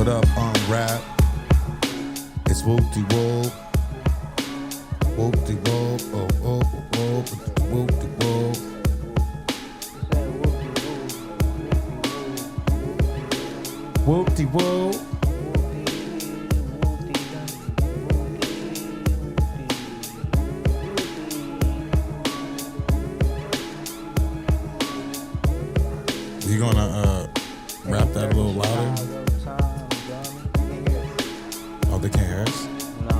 What up, UNRAP? It's Whoop-de-whoop. Whoop-de-whoop. Oh, oh, oh, oh. Whoop-de-whoop. Whoop-de-whoop. You gonna rap that a little louder? Oh, they can't hear us? No.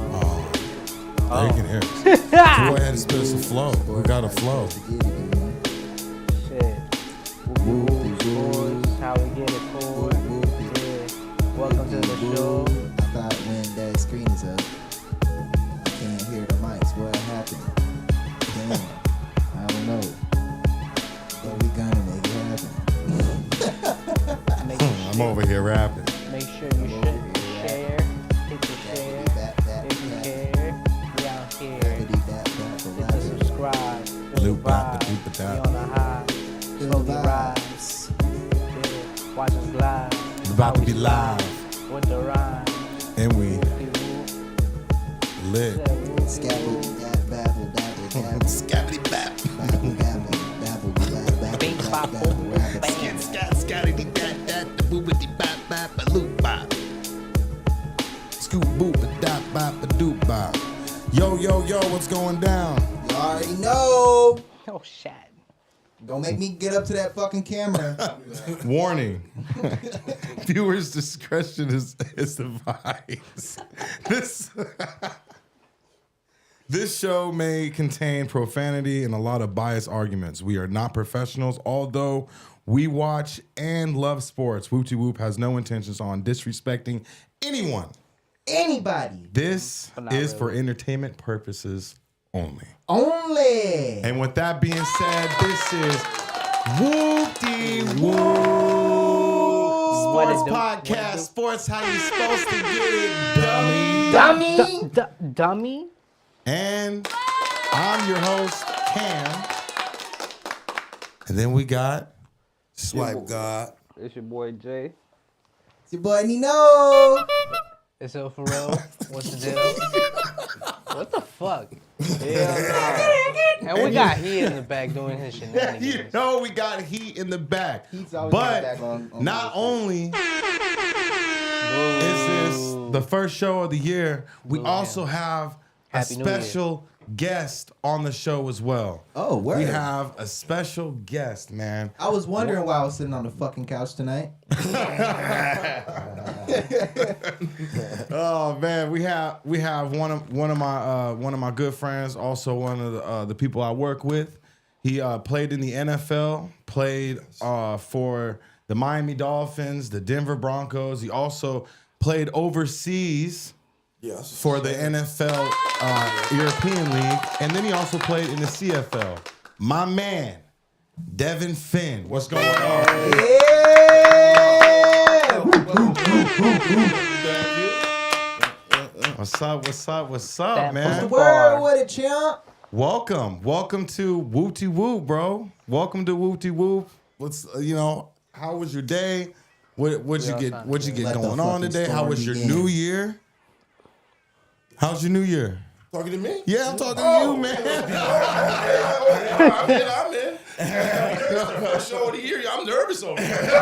Oh, they can hear us. So go ahead and spit us a flow. We got a flow. Shit. Boys, how we get it forward. Yeah. Welcome to the show. I thought when that screen is up, I can't hear the mics. What happened? Damn. I don't know. But we gonna make it happen. I'm over here rapping. Make sure you share. Hit the share. If you care, we out here. Hit the subscribe. Loop bop, vibe. doop We da. on the high. Slowly rise. Yeah. Watch us glide. We're about to be live. With the rhyme. And we lit. Scabble, babble, dabble, dabble. Scabbity bap. Babble, dabble, dabble, babble, babble, Bing, bop, babble, boom, babble, bang. Scabbity dat dat, the boopity bap bap, a loop bop. Scoop boop, a dop bop, a doop bop. Yo, yo, yo, what's going down? You already know. Oh, shit. Don't make me get up to that fucking camera. Warning. Viewers' discretion is advised. This show may contain profanity and a lot of biased arguments. We are not professionals, although we watch and love sports. Whoop-de-whoop has no intentions on disrespecting anyone. Anybody. This But not is really. for entertainment purposes only. Only. And with that being said, this is Whoop-de-whoop What Sports it do? Podcast. Sports, how you supposed to get it, dummy. Dummy. Dummy? And I'm your host, Cam. And then we got Swipe God. It's your boy Jay. It's your boy Nino. It's El for real. What's the deal? What the fuck? Yeah, nah. And we got Heat in the back doing his shenanigans. You know we got Heat in the back. Heat's always in the But back on not the only is this the first show of the year, we also have a Happy New Year. special guest on the show as well. Oh, word. We have a special guest, man. I was wondering why I was sitting on the fucking couch tonight. Oh man, we have one of my good friends, also one of the people I work with. He played in the NFL, played for the Miami Dolphins, the Denver Broncos. He also played overseas for the NFL European League, and then he also played in the CFL. My man, Devon Finn. What's going on? What's up? What's up? What's up, That man? was the Word with it, champ. Welcome to Whoop-de-whoop, bro. Welcome to Whoop-de-whoop. What's how was your day? What'd you get Let the going on fucking today? How storm was your begin. new year? How's your new year? Talking to me? Yeah, I'm talking to you, man. I'm in. First show of the year. I'm nervous over here. I'm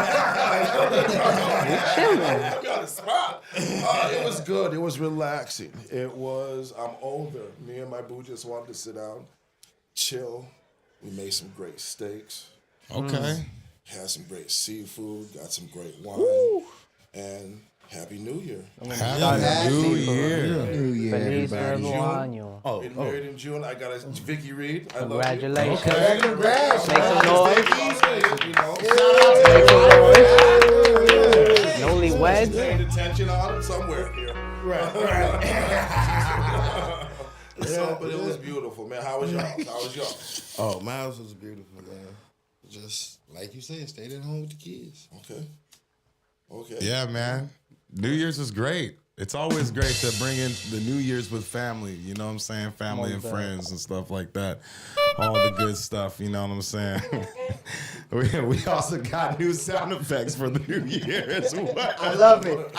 on the spot. It was good. It was relaxing. I'm older. Me and my boo just wanted to sit down, chill. We made some great steaks. Okay. Had some great seafood. Got some great wine. And Happy New Year. Happy New Year. New Year, Feliz everybody. Nuevo Año. Been married in June. I got a Vicky Reed. I love you. Congratulations. Okay. Congrats. Make some noise. You know, Newlyweds. paid attention on it somewhere here. Right. So, but it was beautiful, man. How was y'all? Oh, Miles was beautiful, man. Just like you said, stayed at home with the kids. Okay. Yeah, man. New Year's is great. It's always great to bring in the New Year's with family, you know what I'm saying? Family and friends and stuff like that. All the good stuff, you know what I'm saying? We also got new sound effects for the New Year as well. I love it.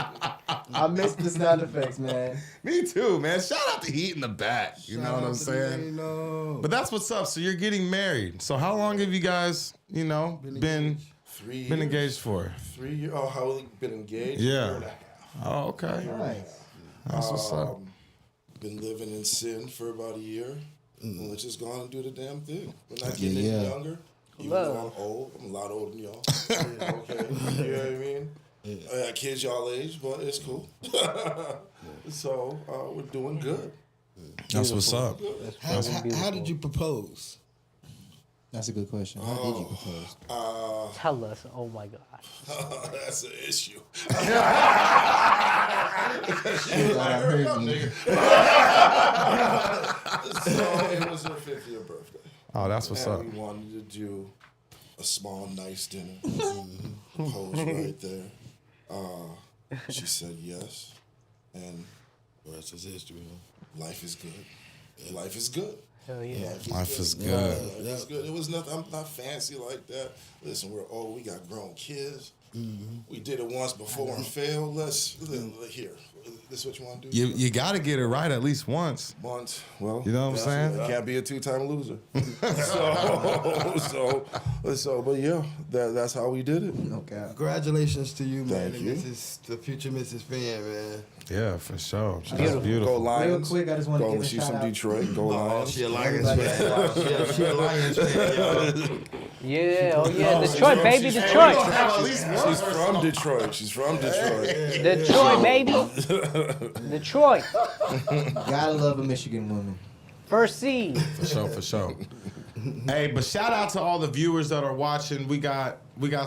I missed the sound effects, man. Me too, man. Shout out to Heat in the back. You know what I'm saying? You know. But that's what's up. So you're getting married. So how long have you guys, you know, been 3 years. engaged for? 3 years. Oh, how long been engaged? Yeah. A year and a half. Oh, okay. Nice. That's what's up. Been living in sin for about a year. And let's just go on and do the damn thing. We're not Yeah, getting any yeah. younger. Even though I'm old. I'm a lot older than y'all. Okay. You know what I mean? I got kids y'all age, but it's cool. So we're doing good. That's what's up. How did you propose? That's a good question. How did you propose? Tell us. Oh my God. That's an issue. Shit, I heard you. So it was her 50th birthday. Oh, that's what's up. And we wanted to do a small, nice dinner. Propose right there. She said yes. And The rest is history. life is good. Life is good. Hell yeah. Life is good. Life is good. It was nothing. I'm not fancy like that. Listen, we're old. We got grown kids. We did it once before and failed. Let's here. This is what you want to do? You got to get it right at least once. Once. Well, You know what I'm saying? I can't be a two-time loser. so, but yeah, that's how we did it. Okay. Congratulations to you, man. Thank and you. the future Mrs. Fan, man. Yeah, for sure. That's Beautiful. Go beautiful. Lions. Real quick, I just wanna go give a she's shout from out. Detroit. Go Lions. She a Lions Everybody- fan. She a Lions fan, y'all. Yeah. Oh yeah. Detroit, baby. Detroit. She's from Detroit. She's from Detroit. Detroit, baby. Detroit. Gotta love a Michigan woman. First seed. For sure, for sure. Hey, but shout out to all the viewers that are watching. We got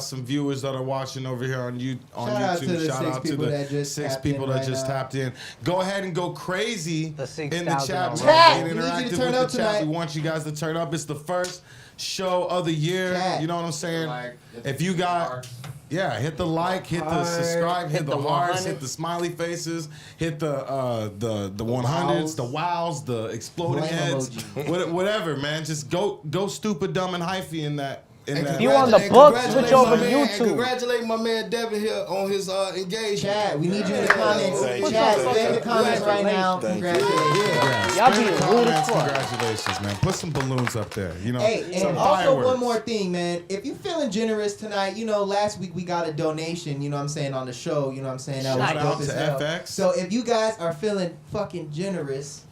some viewers that are watching over here on YouTube. Shout out to the six people that just six tapped people in that right just now. tapped in. Go ahead and go crazy The in the 6,000 chat. already. Chat, Get we need you to interactive turn with up the chat. tonight. We want you guys to turn up. It's the first show of the year. Chat. You know what I'm saying? Like, If you got, yeah, hit the like, hit the Heart. subscribe, hit Hit the the hearts, 100. hit the smiley faces, hit the 100s, the wows, the exploding Flame heads, emoji. whatever, man. Just go stupid, dumb, and hyphy in that. If you on the book, switch over to YouTube. Congratulate my man Devon here on his engagement. Chat, we need you in the comments. Thank you. Chat, Thank stay in you. the comments right now. Thank you. Congratulations. Yeah, Y'all spam being the rude as comments, fuck. Congratulations, man. Put some balloons up there. You know, Hey, some and also fireworks. one more thing, man. If you're feeling generous tonight, you know, last week we got a donation, you know what I'm saying, on the show, you know what I'm saying? That was Shout dope out as to hell. FX. So if you guys are feeling fucking generous,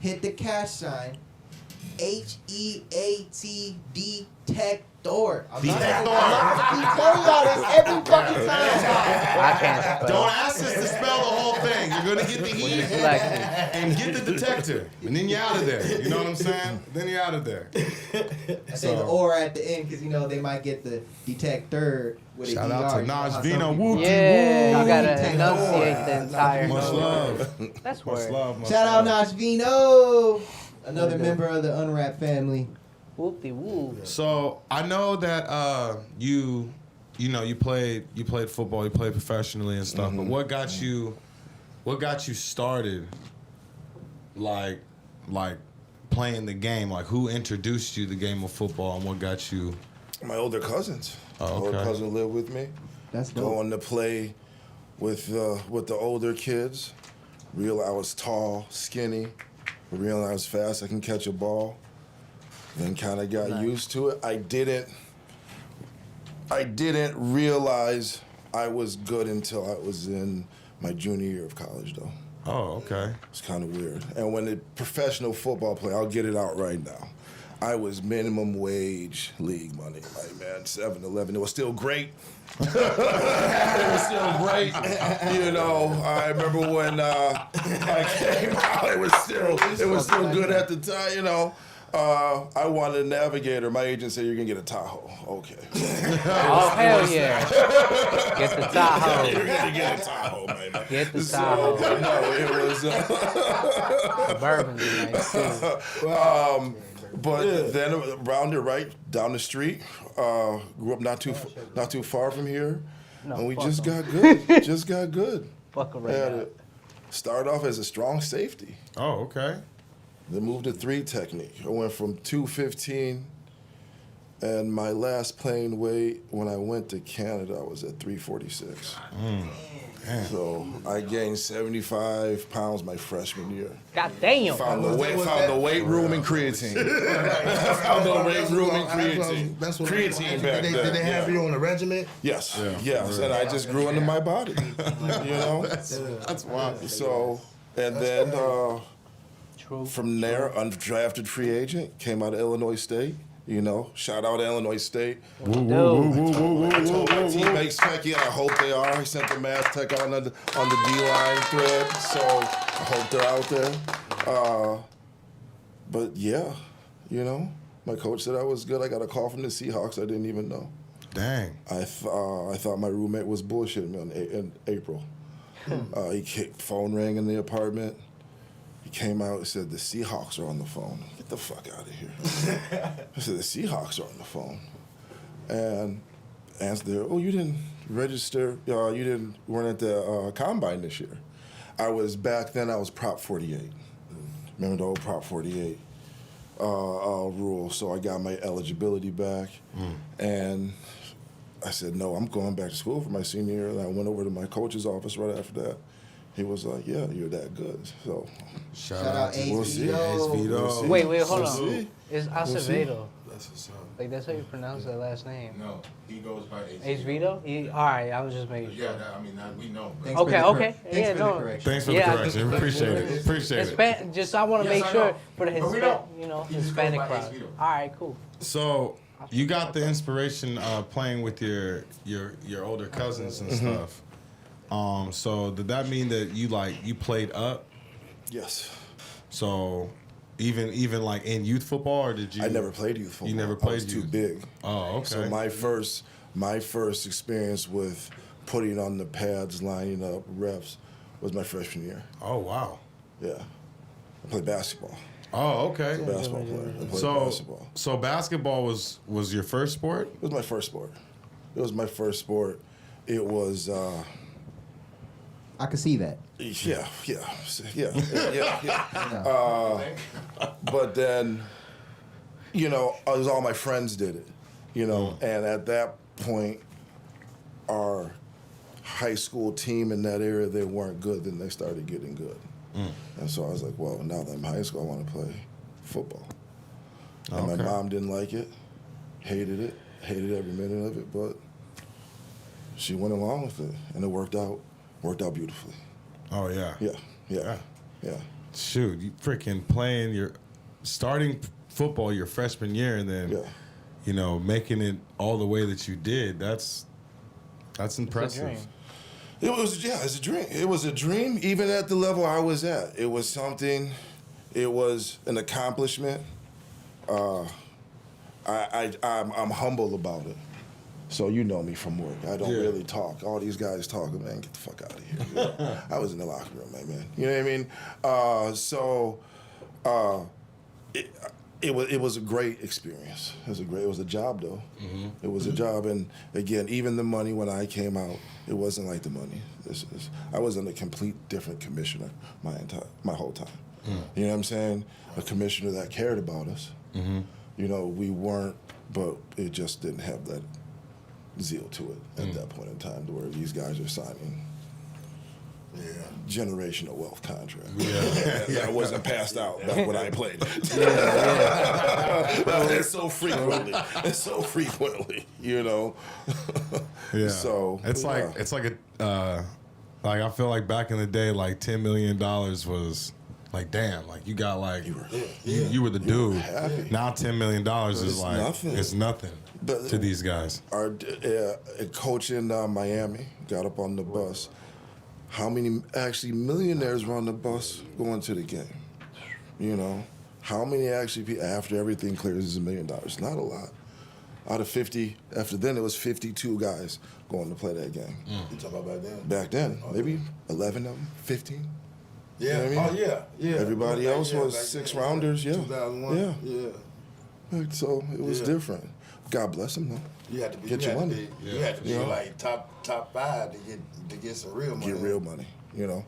hit the cash sign. HEAT detector. I'm not I keep telling y'all this every fucking time. I can't spell. Don't ask us to spell the whole thing. You're gonna get the heat Dyslexic. and get the detector, and then you're out of there. You know what I'm saying? Then you're out of there. I say the or at the end because you know they might get the detector with a Shout ER. out to You know how Naj some Vino. people- Woo. Yeah, you gotta Take enunciate the entire. Much love. That's Much word. love. Much Shout out love. Naj Vino, another member of the UNRAP family. Whoop-de woo. So I know that you played football, you played professionally and stuff. But what got you started, like playing the game? Like who introduced you to the game of football, and what got you? My older cousins. Oh, My older okay. cousin lived with me. That's dope. Going to play with the older kids. Real I was tall, skinny. Real I was fast. I can catch a ball. Then kind of got used to it. I didn't realize I was good until I was in my junior year of college, though. Oh, okay. It's kind of weird. And when the professional football player, I'll get it out right now. I was minimum wage league money. Like, man, 7-11. It was still great. It was still great. You know, I remember when I came out, it was still good at the time, you know. I wanted a Navigator. My agent said, you're going to get a Tahoe. Okay. Oh, hell yeah. Get the Tahoe. You're going to get a Tahoe, baby. Get the Tahoe. No, it was... Suburban's nice too. But then around it, right down the street, grew up not too far from here, and we fuck just 'em. got good. Just got good. Fuck Had around. it. Started off as a strong safety, Oh, okay. then moved to 3 technique. I went from 215 And my last playing weight when I went to Canada, I was at 346. So I gained 75 pounds my freshman year. God damn. Found the weight room and creatine. Found the weight room and creatine. Creatine back then. Did they have you on a regiment? Yes, yes. And I just grew into my body. You know? That's wild. So, and then True. from there, undrafted free agent, came out of Illinois State. You know, shout out to Illinois State. I told my teammates, check in. I hope they are. I sent the math tech on the D-line thread, so I hope they're out there. But yeah, you know, my coach said I was good. I got a call from the Seahawks. I didn't even know. Dang. I thought my roommate was bullshitting me in April. Phone rang in the apartment. He came out and said, the Seahawks are on the phone. Get the fuck out of here. I said, the Seahawks are on the phone. And answered there, oh, you didn't register, you weren't at the combine this year. Back then I was Prop 48. Remember the old Prop 48 rule? So I got my eligibility back. And I said, no, I'm going back to school for my senior year. And I went over to my coach's office right after that. He was like, yeah, you're that good. So Shout out to Ace we'll see. Vito. Wait, hold We'll on. see. It's see. Acevedo. That's what's up. Like, that's how you pronounce that last name. No, he goes by Ace. Ace Vito? All right, I was just making sure. Yeah, we know. But Thanks for Okay, the okay. Thanks Yeah, for the no. correction. Thanks for the Yeah, correction. Appreciate it. Appreciate it. Just I want to Yes, make I sure know. for the But we know. He just goes Hispanic by Ace crowd. Vito. All right, cool. So you got the inspiration playing with your older cousins and stuff. So did that mean that you played up? Yes. So even like in youth football, or did you? I never played youth football. You never I played was too youth. big. Oh, okay. So my first experience with putting on the pads, lining up reps, was my freshman year. Oh wow. Yeah. I played basketball. Oh okay. Basketball player. I played So basketball. so basketball was your first sport? It was my first sport. It was I could see that. yeah. But then, you know, it was all my friends did it, you know, and at that point, our high school team in that area, they weren't good, then they started getting good. And so I was like, well, now that I'm in high school, I want to play football. And my Okay. mom didn't like it, hated every minute of it, but she went along with it, and it worked out beautifully. Oh yeah. Yeah. Shoot, you freaking starting football your freshman year and then Yeah. you know, making it all the way that you did. That's impressive. dream. It's a dream. It was a dream, even at the level I was at. It was something. It was an accomplishment. I'm humble about it. So you know me from work. I don't really talk. All these guys talk, man, get the fuck out of here. You know? I was in the locker room, man. You know what I mean? It was a great experience. It was a job though. It was a job, and again, even the money when I came out, it wasn't like the money. I was in a complete different commissioner my whole time. You know what I'm saying? A commissioner that cared about us. You know, we weren't, but it just didn't have that zeal to it at that point in time, to where these guys are signing generational wealth contracts. That wasn't passed out back when I played. It's so frequently, you know. Yeah. So it's like a like I feel like back in the day, like $10 million was like damn, like you got like you were the dude. happy. Now $10 million is It's like nothing. it's nothing to these guys. Our coach in Miami got up on the bus. How many actually millionaires were on the bus going to the game? You know, how many actually after everything clears is $1 million? Not a lot. Out of 50, after then it was 52 guys going to play that game. You talking about back then? Back then, maybe 11 of them, 15. Yeah. You know what I mean? Yeah. Everybody Back else then, was back 6 then, rounders. Yeah. 2001. Yeah. So it was Yeah. different. God bless them though. You had to be. Get your money. You had to be Yeah. like top 5 to get some real money. Get real money, you know.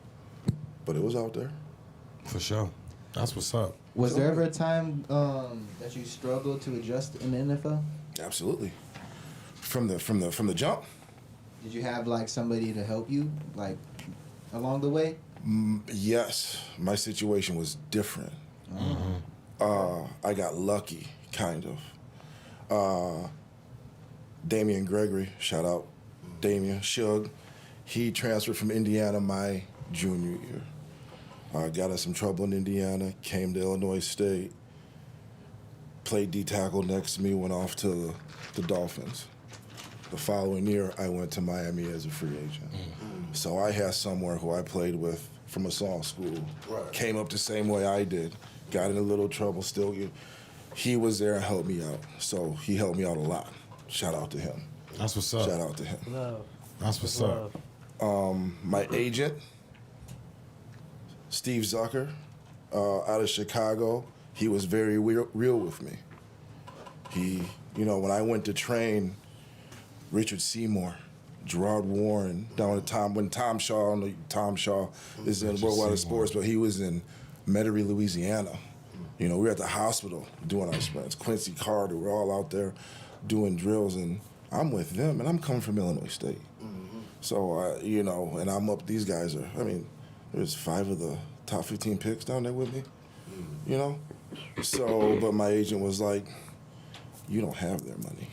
But it was out there. For sure. That's what's up. Was there ever a time that you struggled to adjust in the NFL? Absolutely. From the jump. Did you have like somebody to help you like along the way? Yes, my situation was different. I got lucky, kind of. Damian Gregory, shout out Damian Shug. He transferred from Indiana my junior year. Got in some trouble in Indiana, came to Illinois State, played D-tackle next to me, went off to the Dolphins. The following year, I went to Miami as a free agent. So I had someone who I played with from a small school, came up the same way I did, got in a little trouble, still. He was there and helped me out. So he helped me out a lot. Shout out to him. That's what's up. Shout out to him. Love. That's what's up. My agent, Steve Zucker, out of Chicago, he was very real with me. He, when I went to train Richard Seymour, Gerard Warren, down at when Tom Shaw is in Worldwide Sports, but he was in Metairie, Louisiana. We were at the hospital doing our sprints. Quincy Carter, we're all out there doing drills, and I'm with them, and I'm coming from Illinois State. So, and I'm up, these guys are, there's 5 of the top 15 picks down there with me, So, but my agent was like, you don't have their money.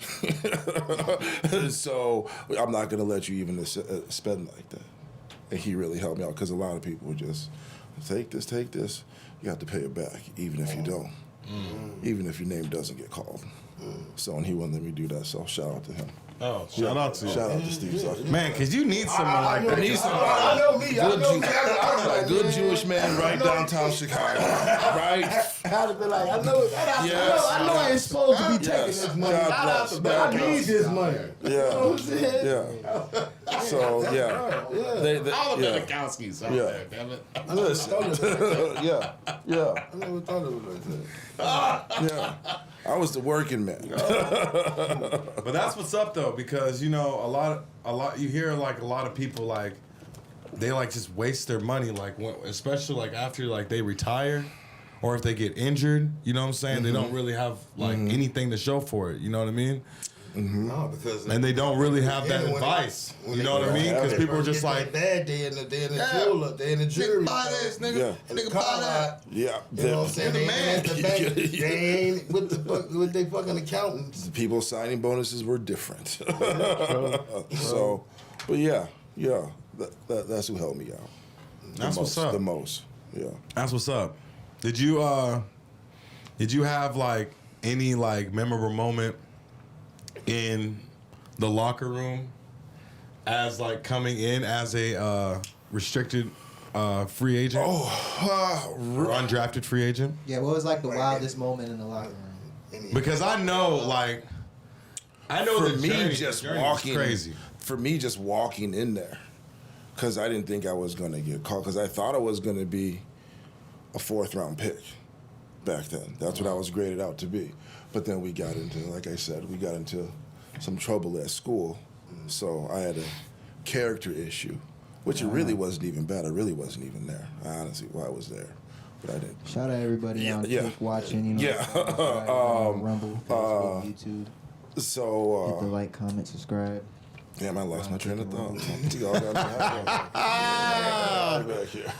So I'm not going to let you even spend like that. And he really helped me out because a lot of people were just, take this. You have to pay it back, even if you don't. Even if your name doesn't get called. So, and he wouldn't let me do that, so shout out to him. Oh, shout out to you. Shout out to Steve Zucker. Man, because you need someone like that. Need somebody. Good Jewish man right downtown Chicago. Right? I had to be like, I know I ain't supposed to be taking this money. But I need this money. Yeah. You know what I'm saying? Yeah. So, yeah. All the Belikowskis out there, damn it. Listen. Yeah. I never thought it was like that. Yeah. I was the working man. But that's what's up though, because a lot you hear like a lot of people like they like just waste their money like especially like after like they retire or if they get injured, you know what I'm saying? They don't really have like anything to show for it, you know what I mean? No, because And they don't really have that advice, you know what I mean? Because people are just like, bad day in the jury. Buy this, nigga. Yeah. Nigga, buy that. Yeah. You know what I'm saying? You're the man. They ain't at the bank. They ain't with they fucking accountants. People signing bonuses were different. So, but yeah, that's who helped me out. that's what's up. The most, yeah. That's what's up. Did you have like any like memorable moment in the locker room as like coming in as a restricted free agent or undrafted free agent? Yeah, what was like the wildest moment in the locker room? Because I know For the me, journey, just the journey was walking crazy. For me, just walking in there, because I didn't think I was going to get called. Because I thought I was going to be a 4th-round pick back then. That's what I was graded out to be. But then we got into, like I said, some trouble at school. So I had a character issue, which it really wasn't even bad. I really wasn't even there. I honestly, I was there, but I didn't. Shout out everybody on Yeah. Kick watching, Yeah. Rumble, Facebook, YouTube. Hit the So, like, comment, subscribe. damn, I lost my train of thought. Y'all got me back here.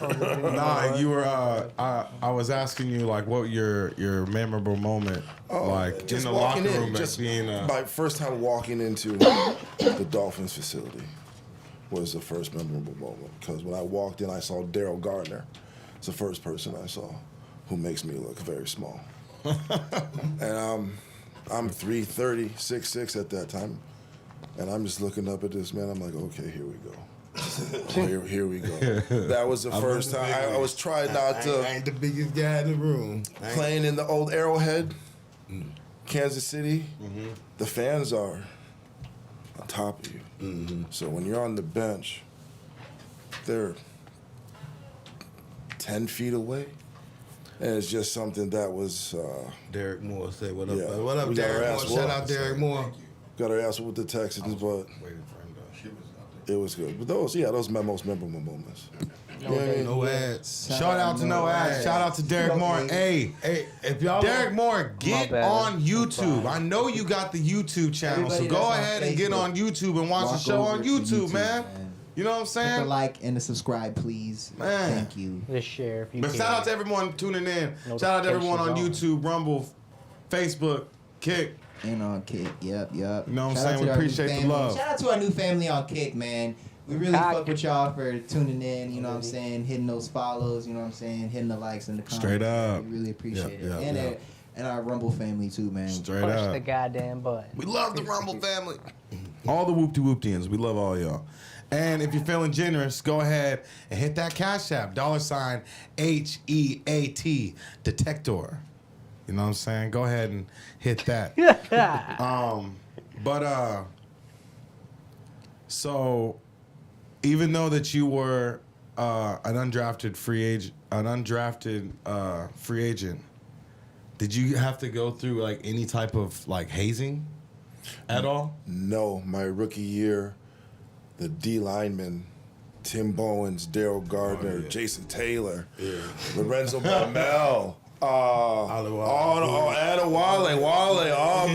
Nah, you were. I was asking you like what your memorable moment like in Just the walking locker in, room as just being my first time walking into the Dolphins facility was the first memorable moment. Because when I walked in, I saw Daryl Gardner. It's the first person I saw who makes me look very small. And I'm 330, 6'6" at that time. And I'm just looking up at this man. I'm like, okay, here we go. Here we go. That was the first time. I was trying not to. I ain't the biggest guy in the room. Playing in the old Arrowhead, Kansas City, the fans are on top of you. So when you're on the bench, they're 10 feet away. And it's just something that was... Derek Moore said, what up? Yeah. What up, We got our Derek Moore? ass Shout whooped. out Derek Moore. got our ass with the Texans, but it was good. But those my most memorable moments. You know what I mean? No ad. ads. Shout out to no ads. Shout out to Derek Moore. Hey, If y'all Derek Moore, get bad. on YouTube. I know you got the YouTube channel, so Everybody go that's on ahead and get Facebook, on YouTube and watch the walk show over on to YouTube, man. You know what I'm Hit the saying? like and the subscribe, please. Man. Thank you. Just share if you But can. shout out to everyone tuning in. Shout out to everyone on Notifications YouTube, Rumble, Facebook, Kick. And on Kick. Yep. You know what I'm Shout out saying? to We our new appreciate the family. love. Shout out to our new family on Kick, man. We really Cock. fuck with y'all for tuning in, you know what I'm saying? Hitting those follows, you know what I'm saying? Hitting the likes and the comments. Straight up. We really appreciate Yep, it. yep. And our Rumble family too, man. Straight Push up. the goddamn button. We love the Rumble family. All the whoop-de-whoop-dians. We love all y'all. And if you're feeling generous, go ahead and hit that Cash App, $HEAT, Detector. You know what I'm saying? Go ahead and hit that. So even though that you were an undrafted free agent, did you have to go through like any type of like hazing at all? No, my rookie year, the D linemen, Tim Bowens, Daryl Gardner, Jason Taylor, Lorenzo Bamel, Adewale, Wale, oh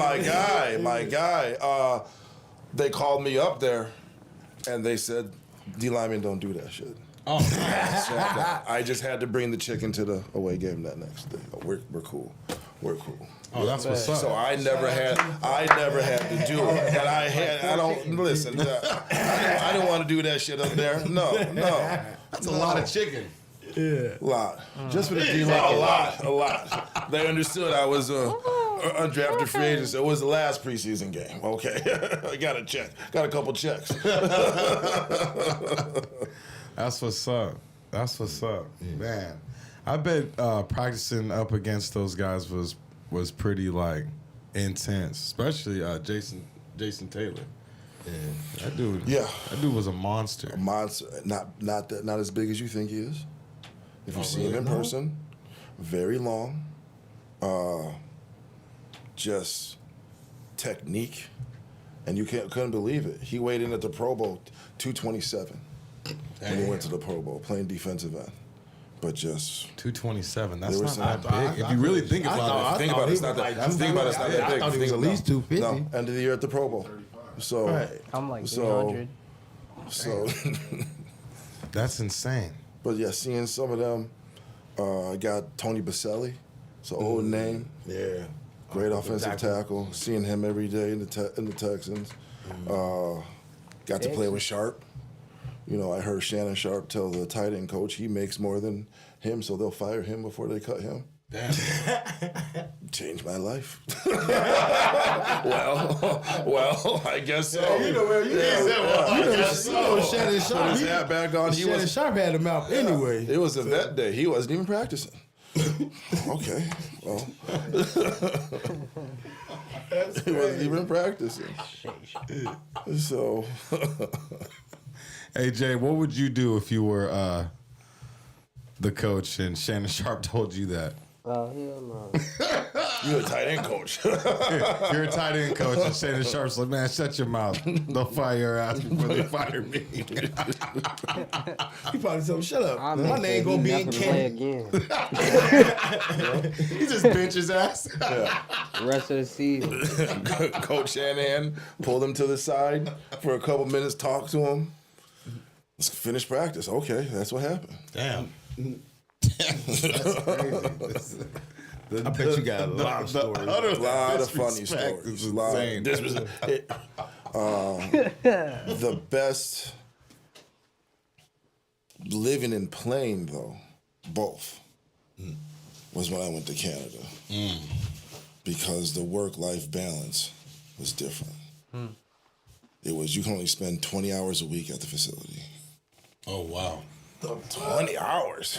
my guy. They called me up there, and they said, D linemen don't do that shit. Oh, So I just had to bring the chicken to the away game that next day. We're cool. We're cool. oh, that's what's up. So I never had to do it, and I didn't want to do that shit up there. No, That's a lot of chicken. lot. Just for the D line, a lot. They understood I was a undrafted free agent, so it was the last preseason game. Okay, I got a check, got a couple checks. That's what's up. Man. I bet practicing up against those guys was pretty like intense, especially Jason Taylor. That dude was a monster. A monster, not as big as you think he is. If you see him in person, very long, just technique, and you couldn't believe it. He weighed in at the Pro Bowl 227 when he went to the Pro Bowl playing defensive end, but just 227. That's There not was that some- big. If you really think about it, think about it, it's not that big. I thought he was at least 250. No, end of the year at the Pro Bowl. So, I'm like So- 300. so, that's insane. but yeah, seeing some of them, I got Tony Baselli, it's an old name. Yeah. Great offensive tackle. Seeing him every day in the Texans. Got to play with Sharp. You know, I heard Shannon Sharp tell the tight end coach he makes more than him, so they'll fire him before they cut him. Damn. Changed my life. well, I guess so. Shannon Sharp. Put his hat back on. Shannon Sharp had him out anyway. It was a vet day. He wasn't even practicing. Okay, well. He wasn't even practicing. So, Hey Jay, what would you do if you were the coach and Shannon Sharp told you that? Oh, hell no. you're a tight end coach. You're a tight end coach and Shannon Sharp's like, man, shut your mouth. They'll fire your ass before they fire me. He probably told him, shut up. My name gonna be in play Kenny. again. He just bench his ass. Rest of the season. Coach Shanahan pulled him to the side for a couple minutes, talked to him. Let's finish practice. Okay, that's what happened. Damn. I bet you got a lot of stories. A lot of funny Disrespect stories. is A lot of- insane. this was the best living and playing though, both, was when I went to Canada. Because the work-life balance was different. It was, you can only spend 20 hours a week at the facility. Oh wow. 20 hours.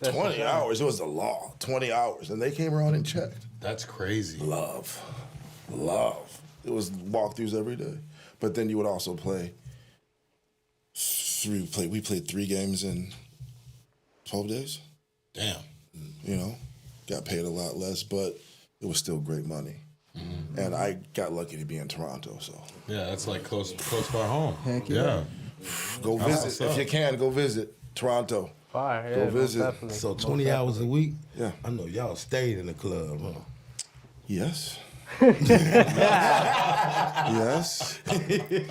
20 hours. It was the law. 20 hours. And they came around and checked. That's crazy. Love. It was walkthroughs every day. But then you would also play. We played 3 games in 12 days. Damn. You know, got paid a lot less, but it was still great money. And I got lucky to be in Toronto, so. Yeah, that's like close by home. Heck yeah. yeah. Go That's visit. what's If up. you can, go visit Toronto. Fire. Go Yeah, most visit. definitely. So Most 20 hours a definitely. week? Yeah. I know y'all stayed in the club, huh? Yes. Yes.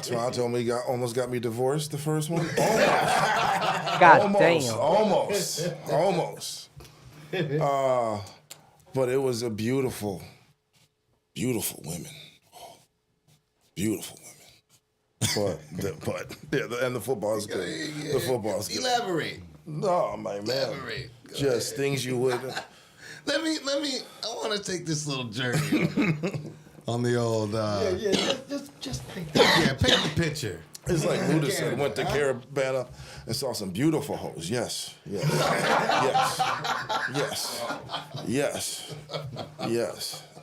Toronto almost got me divorced the first one. God damn. Almost. But it was a beautiful, beautiful women. Oh, beautiful women. And the football is good. The football is good. Elaborate. No, my man. Elaborate. Just things you would. Let me. I want to take this little journey on the old. Just think. Yeah, paint the picture. It's like Luda said, went to Caravana and saw some beautiful hoes. Yes.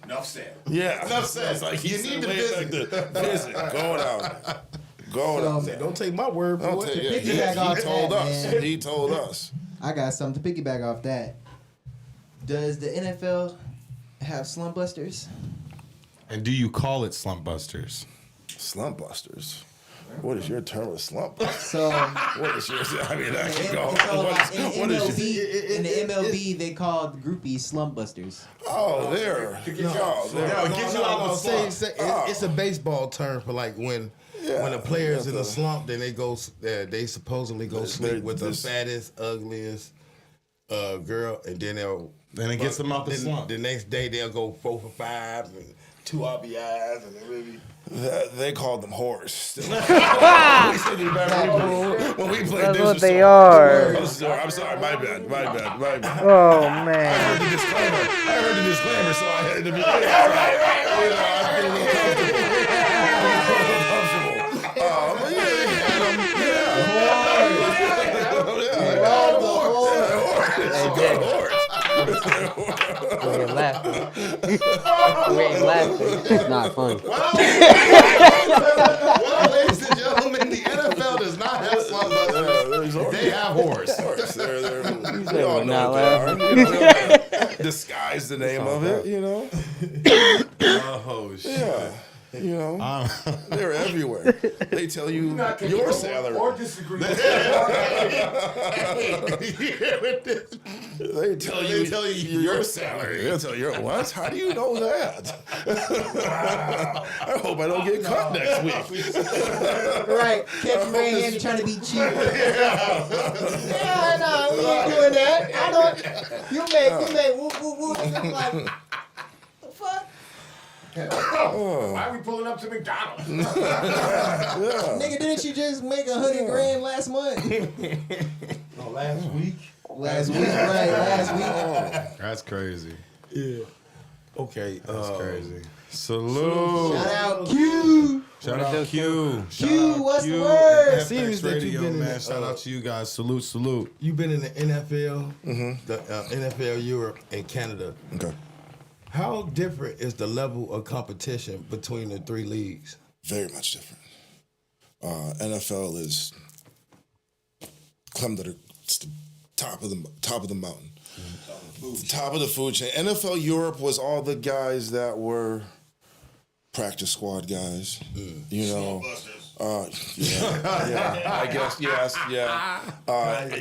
Enough said. Yeah. Enough said. It's like You need to visit. Visit. Go down. Don't take my word for Don't it. take- Piggyback off He told that, us. man. He told us. I got something to piggyback off that. Does the NFL have slump busters? And do you call it slump busters? Slump busters. What is your term of slump buster? So What is yours? I mean, I can go. in the What is your... MLB, they called groupies slump busters. Oh, there. It's a baseball term for like when the players in a slump, then they supposedly go sleep with the fattest, ugliest girl, and then Then it gets them out the slump. The next day they'll go 4 for 5 and 2 RBIs, and they really. They called them whores. When we played That's this what was they so- are. I'm sorry. My bad. Oh, I man. heard the disclaimer, so I had to be. I feel a little comfortable. But We ain't laughing. We ain't laughing. It's not funny. Well, ladies and gentlemen, the NFL does not have slump busters. They have whores. We all know not what they are. Disguise the name of it, you know? Oh shit. Yeah. You know, they're everywhere. They tell you your salary. Or disagree. They tell you your salary. They'll tell you what? How do you know that? I hope I don't get caught next week. Right. Kevin Ray trying to be cheap. Yeah, no, we ain't doing that. I don't. You make. Woo. I'm like, the fuck? Why are we pulling up to McDonald's? Nigga, didn't you just make $100,000 last month? No, last week. Last week. That's crazy. Yeah. Okay. That's crazy. Salute. Shout out Q. Shout out Q. Q, what's the word? FX Seems that you've Radio, been in man. the- Shout out to you guys. Salute. You've been in the NFL, the NFL Europe and Canada. Okay. How different is the level of competition between the 3 leagues? Very much different. NFL is it's the top of the mountain. The top of the food chain. NFL Europe was all the guys that were practice squad guys. You know. Yeah, I guess, yes, yeah.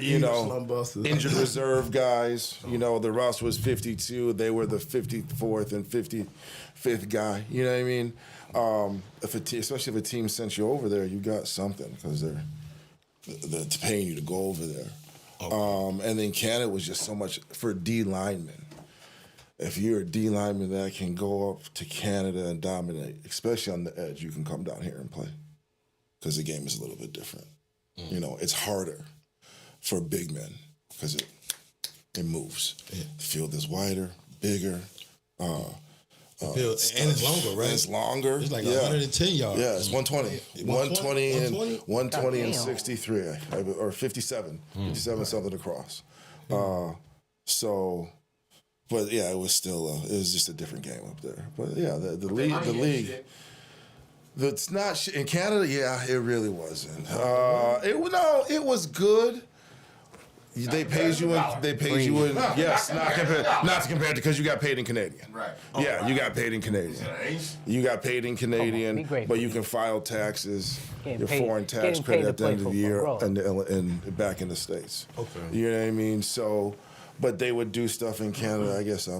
You know, injured reserve guys. You know, the roster was 52. They were the 54th and 55th guy. You know what I mean? Especially if a team sent you over there, you got something because they're paying you to go over there. Okay. And then Canada was just so much for D linemen. If you're a D lineman that can go up to Canada and dominate, especially on the edge, you can come down here and play. Because the game is a little bit different. You know, it's harder for big men because it moves. The field is wider, bigger. And it's longer, right? It's longer. It's like 110 yards. Yeah, it's 120. 120 and 63, or 57. 57 something across. But yeah, it was still, it was just a different game up there. But yeah, the league. It's not in Canada. Yeah, it really wasn't. It was good. They paid you in. They paid you in. Yes, not to compare it because you got paid in Canadian. Right. Yeah, you got paid in Canadian. You got paid in Canadian, be grateful. but you can file taxes, Getting your paid- foreign tax getting credit paid at to the end play of the year, football, and back in the States. Okay. You know what I mean? So, but they would do stuff in Canada. I guess I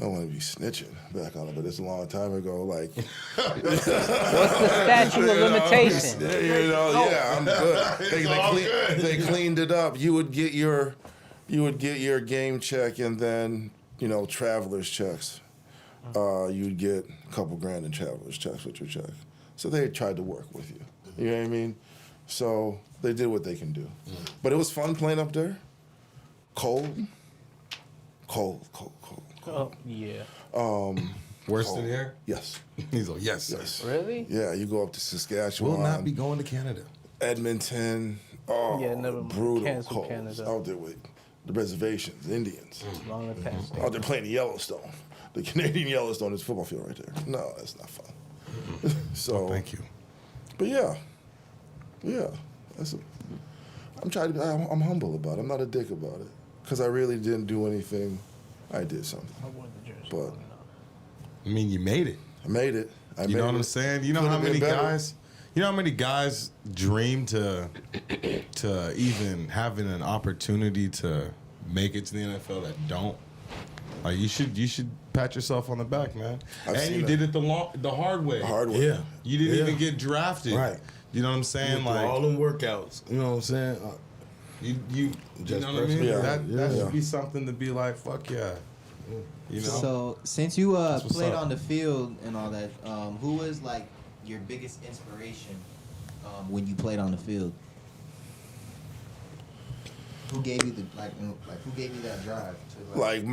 don't want to be snitching back on it, but it's a long time ago. Like, What's the statute of limitation? Yeah, I'm good. good. They cleaned it up. You would get your game check and then traveler's checks. You'd get a couple grand in traveler's checks with your check. So they tried to work with you. You know what I mean? So they did what they can do. But it was fun playing up there. Cold. Oh, yeah. Worse than here? Yes. He's like, yes, sir. Yes. Really? Yeah, you go up to Saskatchewan. Will not be going to Canada. Edmonton. Oh, Yeah, never brutal cancel cold. Canada. Out there with the reservations, Indians. Longer past that. Out there playing the Yellowstone. The Canadian Yellowstone is football field right there. No, that's not fun. So Thank you. But yeah. I'm humble about it. I'm not a dick about it. Because I really didn't do anything. I did something. I wore the jersey. But I mean, you made it. I made it. You know what I'm saying? You know Could've how many been better. guys? You know how many guys dream to even having an opportunity to make it to the NFL that don't? Like you should pat yourself on the back, man. I've And seen you that. did it the hard way. The hard way. Yeah. You didn't Yeah. even get drafted. Right. You know what I'm saying? Like all Like them workouts. You know what I'm saying? you Just know what I mean? Yeah. That Yeah. should be something to be like, fuck yeah. You know? So since you what's played up. on the field and all that, who was like your biggest inspiration when you played on the field? Who gave you who gave you that drive to Like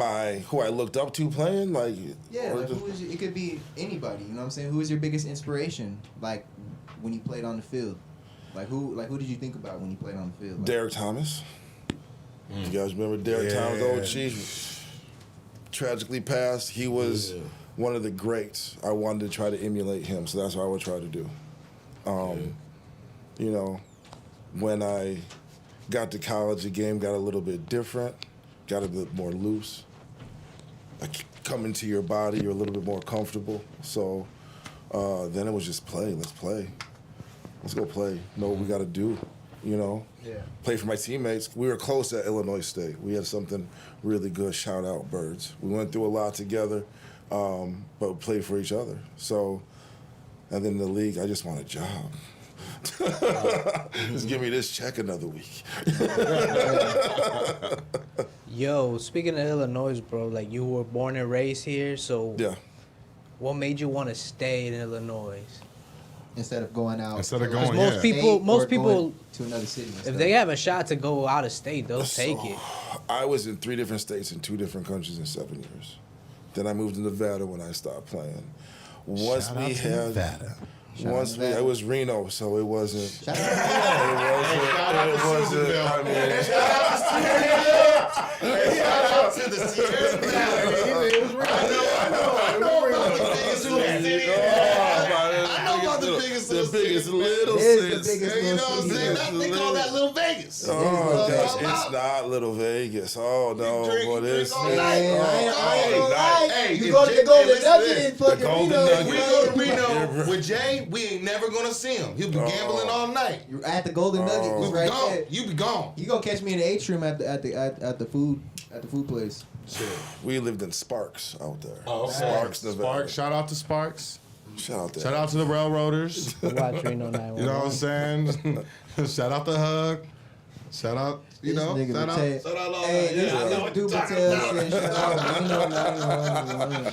who I looked up to playing? Like yeah, or like just- who is it could be anybody, you know what I'm saying? Who was your biggest inspiration like when you played on the field? Like who did you think about when you played on the field? Like, Derek Thomas. You guys remember Derek Thomas? Oh, jeez. Tragically passed. He was one of the greats. I wanted to try to emulate him, so that's what I would try to do. You know, when I got to college, the game got a little bit different, got a bit more loose. Like come into your body, you're a little bit more comfortable. So then it was just play. Let's play. Let's go play. Know what we got to do. You know, play for my teammates. We were close at Illinois State. We had something really good. Shout out, Birds. We went through a lot together, but we played for each other. So, and then in the league, I just want a job. Just give me this check another week. Yo, speaking of Illinois, bro, like you were born and raised here, so Yeah. what made you want to stay in Illinois? instead of going out. Instead of to, like, going, Most yeah. people- state most or people- going to another city. and If stuff. they have a shot to go out of state, they'll take it. I was in 3 different states in 2 different countries in 7 years. Then I moved to Nevada when I stopped playing. Once Shout we out to had, Nevada. once we, Nevada. it was Reno, so it wasn't. Shout out It wasn't. I mean, Shout out to the Sierra Valley. I know about the biggest little city. I know about the biggest the little biggest city. little It is the city. biggest You know what I'm saying? They call that Little Vegas. Oh That's gosh, what I'm it's about. not Little Vegas. Oh no, drink- but you it's drink all Man, night. I ain't gonna lie. Hey, You if go to Jay- the Golden listen to Nugget this. in fucking Golden Reno. Nugget. We go to Reno with Jay, we ain't never gonna see him. He'll be gambling all night. You're at the Golden Nugget. Oh. It's We be right gone. there. You be gone. You gonna catch me in the atrium at the food place. we lived in Sparks out there. Oh, Sparks, Nevada. Sparks. Shout out to Sparks. Shout out there. Shout out to the Railroaders. Watch Reno 911. You know what I'm saying? Shout out to Hug. Shout out, you This know, nigga shout out. Mateo- Shout out all Hey, that. this Yeah, I know this what dude you're talking Mateo about. said, shout out Reno 911.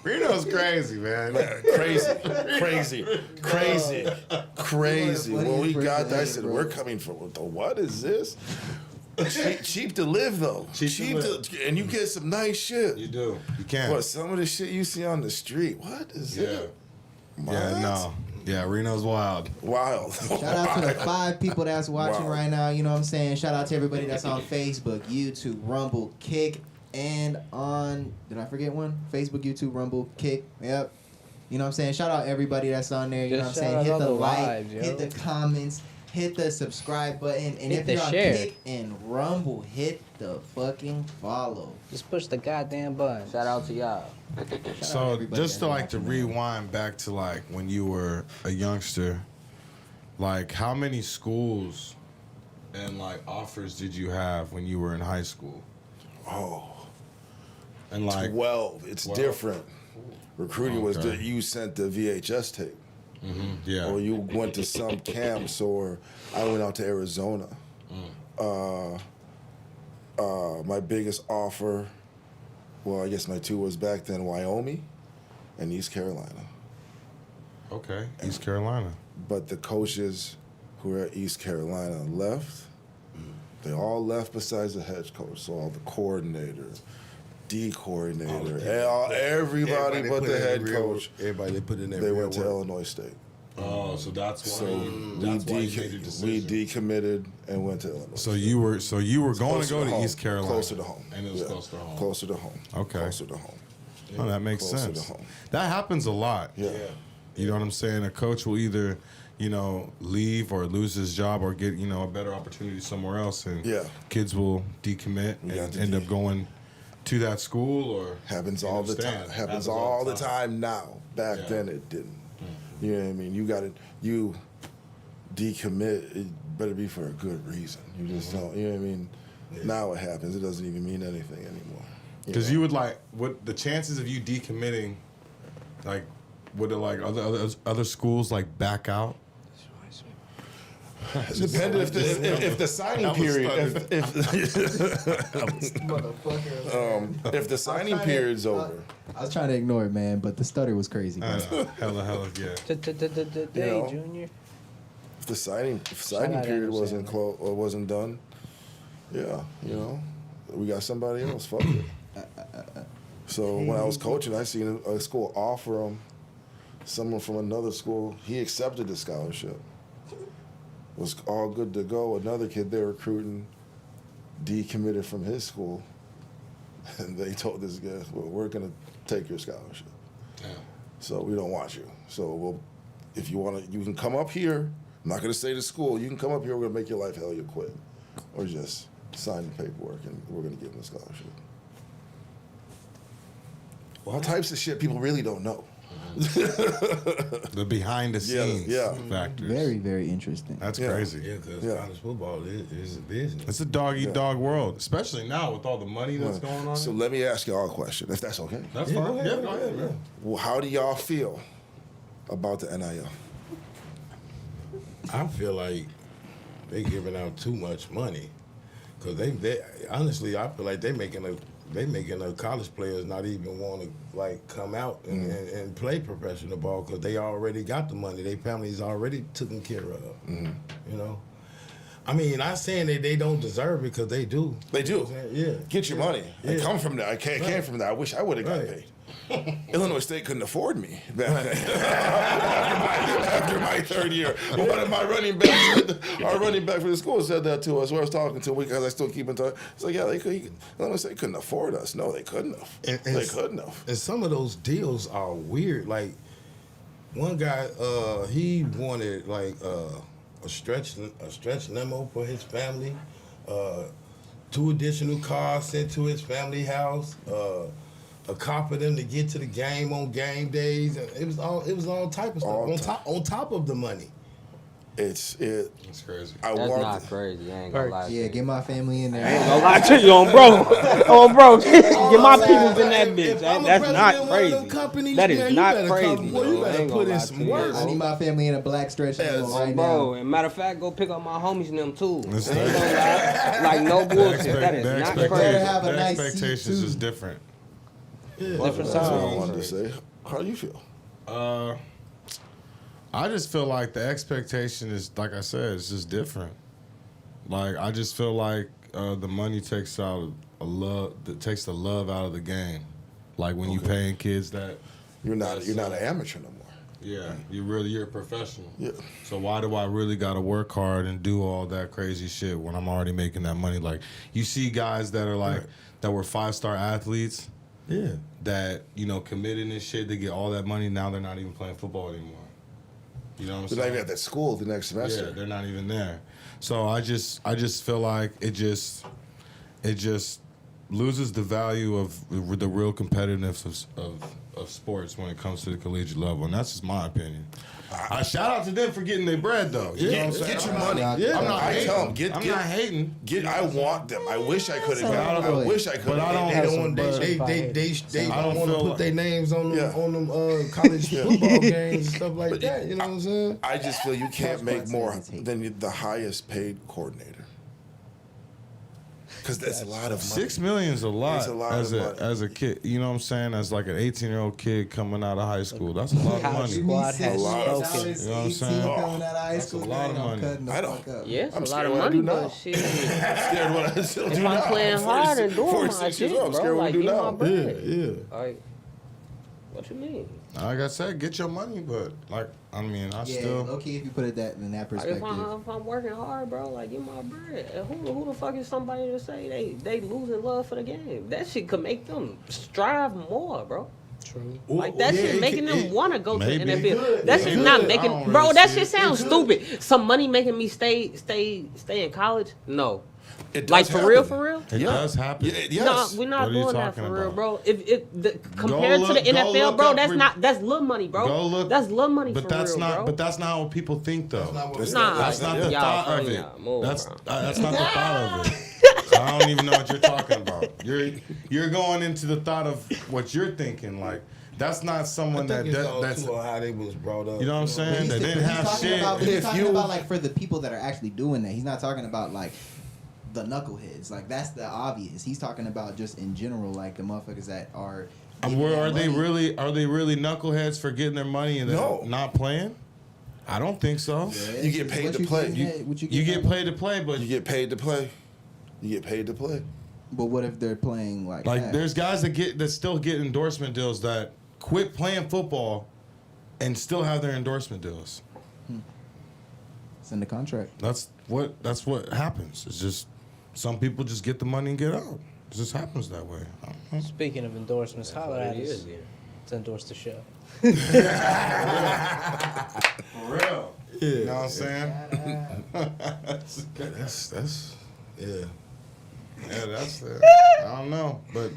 Reno's crazy, man. Crazy. When we got that, I said, Bro. we're coming from the what is this? cheap to live though. Cheap to and you get some nice shit. You do. You can. But some of the shit you see on the street, what is Yeah. it? Yeah, What? no. Yeah, Reno's wild. Wild. Shout out to the 5 people that's watching Wow. right now. You know what I'm saying? Shout out to everybody that's on Facebook, YouTube, Rumble, Kick, and on. Did I forget one? Facebook, YouTube, Rumble, Kick. Yep. You know what I'm saying? Shout out everybody that's on there. You know Just what I'm saying? shout Hit out the all the like, vibes, yo. hit the comments, hit the subscribe button. And Hit if the you're on share. Kick and Rumble, hit the fucking follow. Just push the goddamn button. Shout out to y'all. So everybody just to that's like to watching, man. rewind back to like when you were a youngster, like how many schools and like offers did you have when you were in high school? Oh, And like 12. It's 12. different. Recruiting was Okay. that you sent the VHS tape, yeah. or you went to some camps, or I went out to Arizona. My biggest offer, well, I guess my two was back then Wyoming and East Carolina. Okay. East Carolina. But the coaches who were at East Carolina left. They all left besides the head coach. So all the coordinator, D coordinator, everybody but put the in head real- coach. Everybody they put in their They real went to work. Illinois State. Oh, so that's why So that's why you made your decision. we decommitted and went to Illinois. So you were going to Closer go to home. East Carolina. Closer to home. And it was Yeah. closer to home. Closer to home. Okay. Closer to home. Oh, that makes Closer sense. to home. That happens a lot. Yeah. You know what I'm saying? A coach will either, leave or lose his job or get, a better opportunity somewhere else, and Yeah. kids will decommit got and to end up going to that school or Happens you all the understand? time. Happens all the time now. Back Yeah. then it didn't. You know what I mean? You decommit, it better be for a good reason. You just don't, you know what I mean? Now it happens. It doesn't even mean anything anymore. Because you would what the chances of you decommitting, like, would it like other schools like back out? Depending if the signing period if the signing period's over. I was trying to ignore it, man, but the stutter was crazy. Bro. Hella, yeah. Today, know. Junior. If the signing out period Adam wasn't Sandler. close or wasn't done, yeah, we got somebody else. Fuck it. So when I was coaching, I seen a school offer him someone from another school. He accepted the scholarship. Was all good to go. Another kid they're recruiting decommitted from his school, and they told this guy, "Well, we're gonna take your scholarship. Damn. So we don't want you. So if you want to, you can come up here. I'm not going to say to school. You can come up here. We're going to make your life hell. You quit, or just sign the paperwork, and we're going to give them a scholarship. All types of shit people really don't know. The behind the scenes yeah. factors. Very, very interesting. That's Yeah. crazy. Yeah, because Yeah. college football is a business. It's a dog eat dog world, especially now with all the money that's going on. So let me ask y'all a question, if that's okay. That's fine. go ahead, Go ahead, man. Well, how do y'all feel about the NIL? I feel like they giving out too much money, because they honestly, I feel like they making the college players not even want to like come out and play professional ball, because they already got the money. Their families already taken care of. You know, I mean, not saying that they don't deserve it, because they do. They do. You know what I'm saying? Yeah. Get your money. I Yeah. come from that. I came from that. I wish I would have got Right. paid. Illinois State couldn't afford me back then. after my third year. One of my running backs, our running back for the school, said that to us. Where I was talking to him, because I still keep in touch. It's like, yeah, Illinois State couldn't afford us. No, they couldn't have. And They couldn't have. And some of those deals are weird. Like one guy, he wanted like a stretch limo for his family, 2 additional cars sent to his family house, a car for them to get to the game on game days. And it was all type of stuff on top of the money. It's crazy. That's walked- not crazy. I ain't gonna lie. to Yeah, you. get my family in there. I ain't gonna lie to you, on bro. Get my peoples in that bitch. If I'm a That's president not of one of them crazy. companies, That is man, you not better crazy. come, boy, you bro. I better ain't put gonna in lie some to you, work. bro. I need my family in a black stretch limo right Bro, now. and matter of fact, go pick up my homies and them too. That's I ain't gonna lie. Like no bullshit. That is not Better crazy. have a The nice seat, expectations too. is different. Different That's what I times. wanted to say. How do you feel? I just feel like the expectation is, like I said, it's just different. Like I just feel like the money takes out takes the love out of the game. Like when you paying kids that You're not an amateur no more. yeah, you're a professional. Yeah. So why do I really gotta work hard and do all that crazy shit when I'm already making that money? Like you see guys that are like that were 5-star athletes. Yeah. That committed and shit. They get all that money. Now they're not even playing football anymore. You know what I'm They're saying? not even at that school the next Yeah, semester. they're not even there. So I just feel like it just loses the value of the real competitiveness of sports when it comes to the collegiate level, and that's just my opinion. I shout out to them for getting their bread though. You know what I'm saying? Get your money. Yeah, I'm not I hating. tell them, I'm not hating. I want them. I wish I could have But I got them. don't- I wish I could but I don't- have. They don't want But- they I don't don't want to feel put like- their names on them Yeah. college football games and stuff like But that. You know what I'm saying? I just feel you can't make That's more why it's hate. than the highest paid coordinator. Because that's a lot of money. $6 million is a lot, It's a lot as of a money. as a kid. You know what I'm saying? As like an 18-year-old kid coming out of high school, that's a lot of College money. squad has lot of- spoken. You know what I'm saying? Coming out of high That's a school, lot of man, I'm money. cutting the I don't- fuck up. Yeah, it's I'm a lot scared of what I money, do now. but shit. I'm scared what I still If do I'm now. playing 46 hard and doing my 46 shit, years old. I'm bro, scared what I like, do get my now. bread. Yeah. Like, what you mean? Like I said, get your money, but like I mean, I Yeah, still. low key, if you put it that in that Like, perspective. if I'm working hard, bro, like, get my bread. And who the fuck is somebody to say they losing love for the game? That shit could make them strive more, bro. True. Like, that shit making them want to go to the maybe. NFL. That It shit could. not I making, don't bro. really That see shit it. sounds stupid. Some money making me stay in college? No. It does Like, for happen. real? It does happen. Yeah, yes. No, we're not What are you doing that talking for real, about? bro. Compared to look- the go NFL, look bro, up that's little money, bro. Go look. That's little money But for that's real, not. bro. But that's not what people think, though. That's Nah, That's not the y'all thought of funny, it. y'all. Move, That's bro. that's not the thought of it. So I don't even know what you're talking about. You're going into the thought of what you're thinking. Like that's not someone I that think it's does. all That's too on how they was brought up. you know what I'm saying. They But didn't have talking shit. About, but he's If talking you- about like for the people that are actually doing that. He's not talking about like the knuckleheads. Like that's the obvious. He's talking about just in general, like the motherfuckers that are. getting Where that are they money. really? Are they really knuckleheads for getting their money and then No. not playing? I don't think so. Yeah, You get it's paid what to you play. getting at- what You get paid. paid to play, but You get paid to play. You get paid to play. But what if they're playing like like that? there's guys that still get endorsement deals that quit playing football and still have their endorsement deals. It's in the contract. That's what happens. It's just some people just get the money and get out. It just happens that way. I don't know. Speaking of endorsements, holla at us then. to endorse the show. For real. Yeah. You know what I'm saying? That's yeah. Yeah, that's it. I don't know, but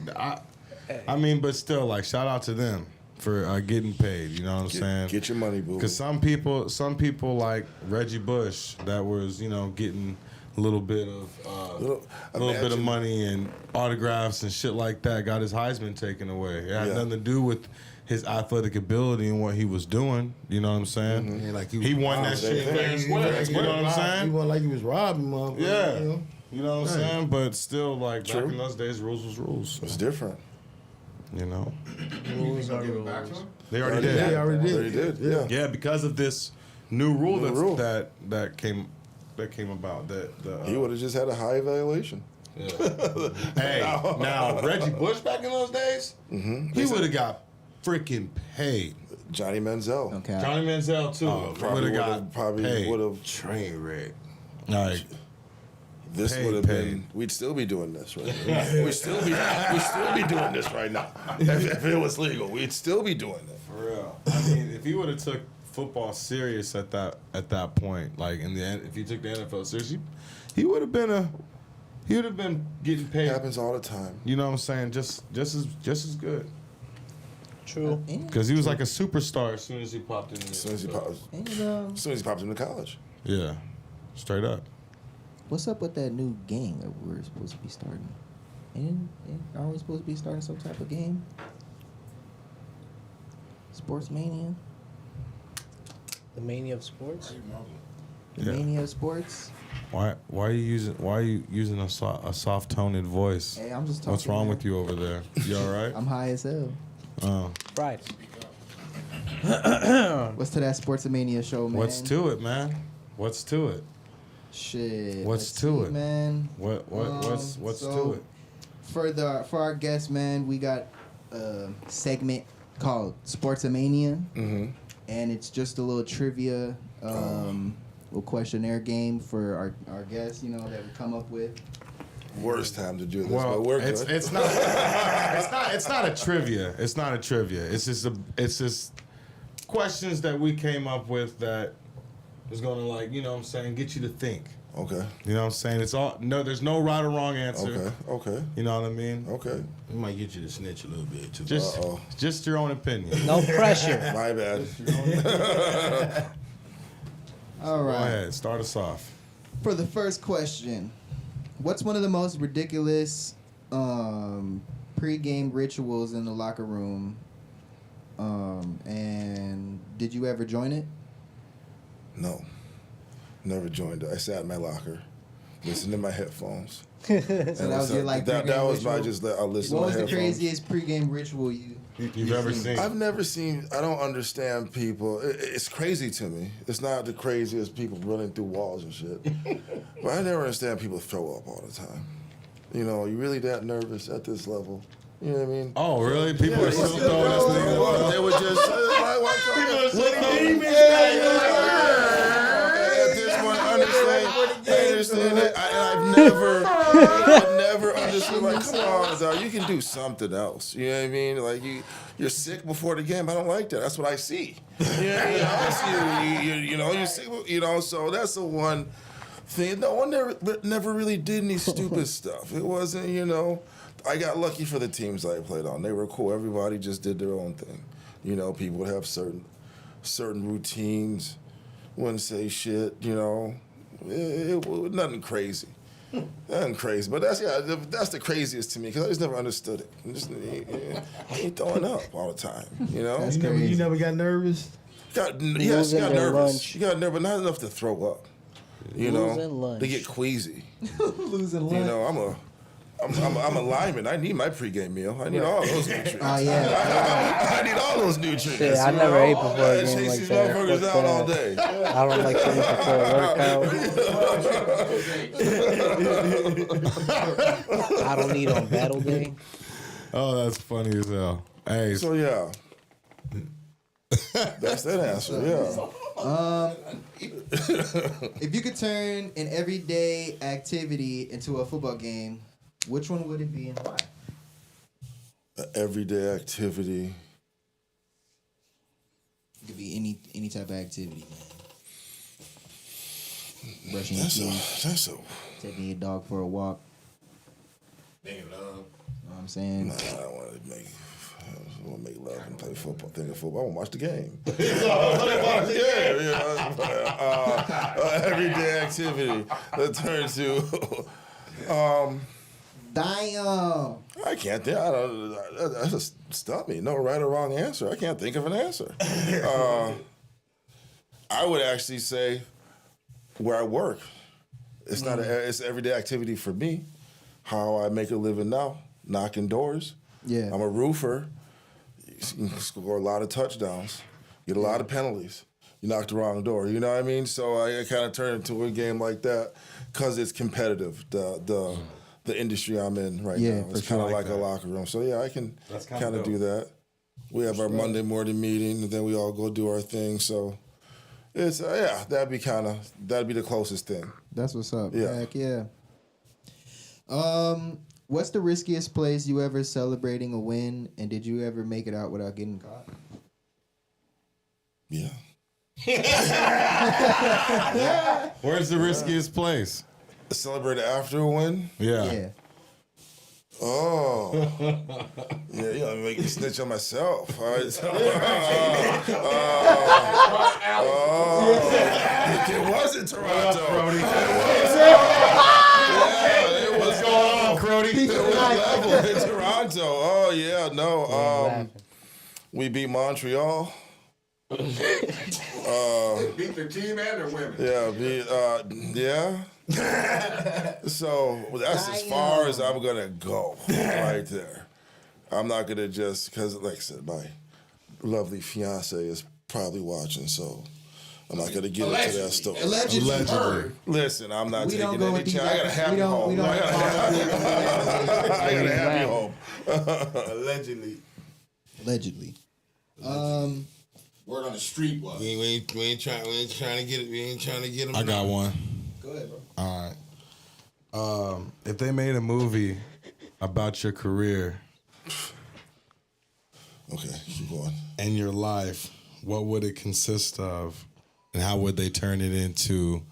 I mean, but still, like, shout out to them for getting paid. You know what I'm saying? Get your money, boo. Because some people like Reggie Bush that was, getting a little bit of Imagine- money and autographs and shit like that. Got his Heisman taken away. It had Yeah. nothing to do with his athletic ability and what he was doing. You know what I'm saying? Yeah, like He won that shit fair and square. You know what I'm He saying? wasn't like he was robbing motherfuckers. Yeah. You know? You know what I'm saying? But still, like, True. back in those days, rules was rules. It's different. You know? Rules are rules. They already Yeah, did. they already did. Already did. Yeah. Yeah, because of this new rule New rule. that came about. He would have just had a high evaluation. Hey, now Reggie Bush back in those days, he would have got freaking paid. Johnny Manziel. Okay. Johnny Manziel too would have got paid. would have. Train wreck. Like, This Paid, would have paid. been. We'd still be doing this right now. We'd still be doing this right now. If it was legal, we'd still be doing it. for real. I mean, if he would have took football serious at that point, like if he took the NFL serious, he would have been getting It paid. happens all the time. You know what I'm saying? Just as good. True. Because he was like a superstar as soon as he popped in. As soon as he pops, And, as soon as he pops into college. Yeah, straight up. what's up with that new game that we're supposed to be starting? Aren't we supposed to be starting some type of game? Sports Mania? The mania of sports. The Yeah. Mania of Sports? Why are you using a soft toned voice? Hey, I'm just talking. What's wrong man. with you over there? You all right? I'm high as hell. Right. What's to that Sports Mania show, man? What's to it, man? What's to it? Shit. What's let's to see, it? man? What's so to it? For our guests, man, we got a segment called Sportsmania, and it's just a little trivia, little questionnaire game for our guests, that we come up with. Worst time to do this, Well, but we're it's good. it's not it's not a trivia. It's not a trivia. It's just questions that we came up with that is gonna like, you know what I'm saying, get you to think. Okay. You know what I'm saying? It's all there's no right or wrong answer. Okay. You know what I mean? Okay. We might get you to snitch a little bit too. Just your own opinion. No pressure. My bad. All Go right. ahead, start us off. For the first question, what's one of the most ridiculous pre-game rituals in the locker room? And did you ever join it? No. Never joined it. I sat in my locker, listened to my headphones. So that was your like that pre-game was my ritual? I listened What to was my the headphones. craziest pre-game ritual You've ever seen? I've never seen. I don't understand people. It's crazy to me. It's not the craziest people running through walls and shit. But I never understand people throw up all the time. You know, you really that nervous at this level? You know what I mean? Oh, really? People are still throwing us things. They were just at this point, I understand it. I've never understood. Like, come on, dog, you can do something else. You know what I mean? Like you're sick before the game. I don't like that. That's what I see. You're sick. You know, so that's the one thing. No one never really did any stupid stuff. It wasn't, you know. I got lucky for the teams I played on. They were cool. Everybody just did their own thing. You know, people would have certain routines, wouldn't say shit, you know. It was nothing crazy. Nothing crazy. But that's the craziest to me because I just never understood it. You ain't throwing up all the time, you know? You never got nervous? Yes, you got their nervous. lunch. You got nervous, but not enough to throw up. You know? Losing lunch. They get queasy. Losing lunch. You know, I'm a lineman. I need my pregame meal. I need all those nutrients. Oh yeah. I need all those nutrients. Shit, I you never know? ate before a Chase game like these that. motherfuckers Fuck out all that. day. I don't like to eat before a workout. I don't eat on battle day. Oh, that's funny as hell. Hey, So yeah, that's that answer. Yeah. If you could turn an everyday activity into a football game, which one would it be and why? An everyday activity. It could be any type of activity, man. Brushing your That's teeth, a. taking your dog for a walk. Making love. You know what I'm saying? Nah, I don't want to make love and play football. Think of football. I want to watch the game. Everyday activity that turns to. Damn. I can't think. That just stumped me. No right or wrong answer. I can't think of an answer. I would actually say where I work. It's not. It's an everyday activity for me. How I make a living now, knocking doors. Yeah. I'm a roofer. You can score a lot of touchdowns, get a lot of penalties. You knock the wrong door. You know what I mean? So I kind of turn into a game like that because it's competitive. The industry I'm in right Yeah, now. for It's sure. kind of like like a that. locker room. So yeah, I can That's kinda kind of do that. We have our Monday morning meeting, and then we all go do our thing. So it's that'd be the closest thing. That's what's up. Yeah. Heck yeah. What's the riskiest place you ever celebrating a win, and did you ever make it out without getting caught? Yeah. where's the riskiest place? Celebrate after a win. Yeah. Oh, yeah, you know, make me snitch on myself. All right. It was in Toronto. It was going on, Crody. It was level in Toronto. Oh yeah, no. We beat Montreal. Beat their team and their women. Yeah. So that's as far as I'm gonna go right there. I'm not gonna just because, like I said, my lovely fiance is probably watching, so I'm not gonna get into that story. Allegedly. Listen, I'm not We don't taking go any with these chance. I gotta have we you don't- home. we don't- I gotta have you home. Allegedly. Allegedly. Word on the street was. We ain't trying to get him. I got one. Go ahead, bro. All right. If they made a movie about your career Okay, keep going. and your life, what would it consist of, and how would they turn it into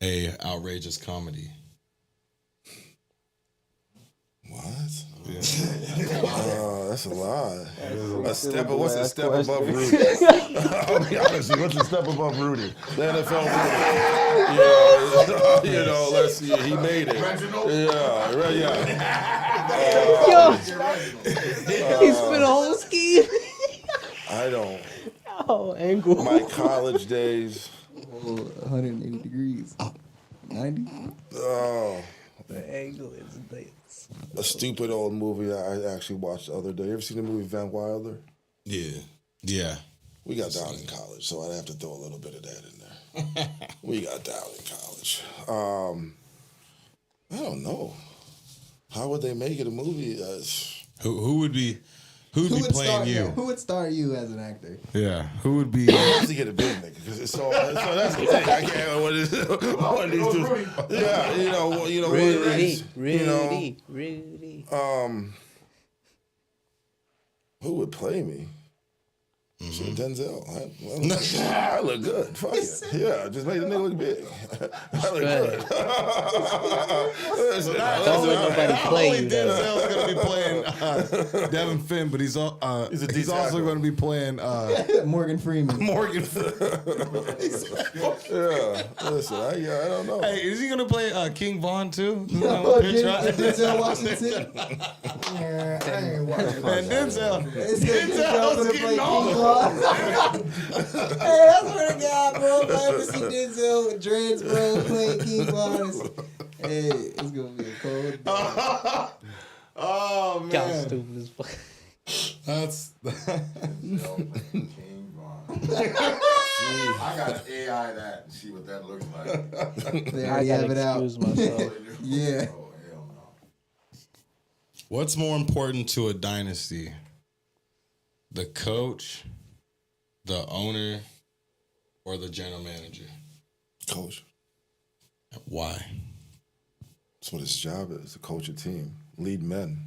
a outrageous comedy? What? Yeah. That's a lot. What's a step above Rudy? I'll be honest with you, what's a step above Rudy? The NFL Rudy. You know, let's see. He made it. Yo, he spit a whole scheme. I don't. Oh, angle. My college days. 180 degrees. 90? Oh. The angle is this. A stupid old movie I actually watched the other day. You ever seen the movie Van Wilder? Yeah. We got down in college, so I'd have to throw a little bit of that in there. We got down in college. I don't know. How would they make it a movie? Who would be playing you? Who would star you as an actor? Yeah. Who would be? I have to get a big nigga because it's so that's the thing. I can't. One of these two. Yeah, you know. Rudy. Who would play me? Shit, Denzel. I look good. Fuck it. Yeah, just make the nigga look big. I look good. Don't let nobody play you. Denzel's gonna be playing Devon Finn, but he's also going to be playing Morgan Freeman. Morgan. Yeah, listen, I don't know. Hey, is he going to play King Von too? Denzel Washington. Yeah, I ain't watching. And Denzel's Denzel's getting King old. Von. Hey, I swear to God, bro, if I ever see Denzel with dreads, bro, playing King Von, hey, it's gonna be a cold day. Oh Y'all man, stupid as fuck. that's King Von. I got to AI that and see what that looks like. They I already have gotta it out. excuse myself. Yeah. Oh, hell no. what's more important to a dynasty: the coach, the owner, or the general manager? Coach. Why? That's what his job is, to coach a team, lead men.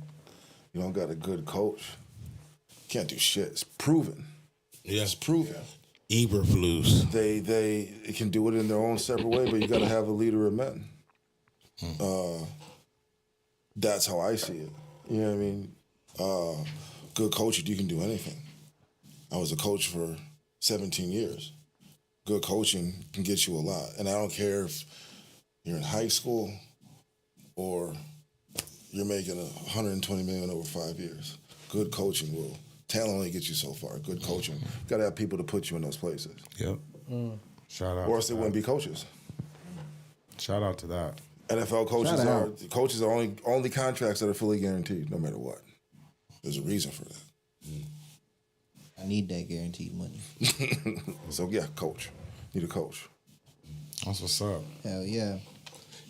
You don't got a good coach, can't do shit. It's proven. Yeah, It's proven. Eberflus. They can do it in their own separate way, but you got to have a leader of men. That's how I see it. You know what I mean? Good coach, you can do anything. I was a coach for 17 years. Good coaching can get you a lot. And I don't care if you're in high school or you're making $120 million over 5 years. Good coaching will. Talent only gets you so far. Good coaching. You got to have people to put you in those places. Yep. Shout out. Or else they wouldn't be coaches. Shout out to that. NFL coaches Shout are only contracts that are fully guaranteed, no matter what. There's a reason for that. I need that guaranteed money. So yeah, coach. Need a coach. That's what's up. Hell yeah.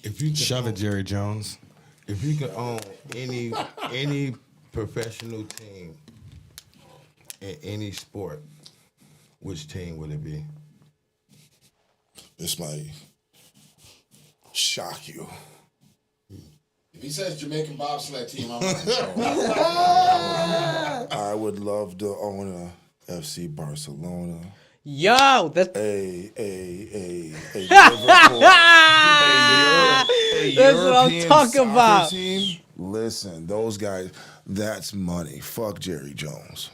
If you could Shove it, Jerry Jones. If you could own any professional team in any sport, which team would it be? This might shock you. If he says Jamaican bobsled team, I'm I would love to own a FC Barcelona. Yo, that's Liverpool. That's what I'm talking soccer about. Team. Listen, those guys, that's money. Fuck Jerry Jones.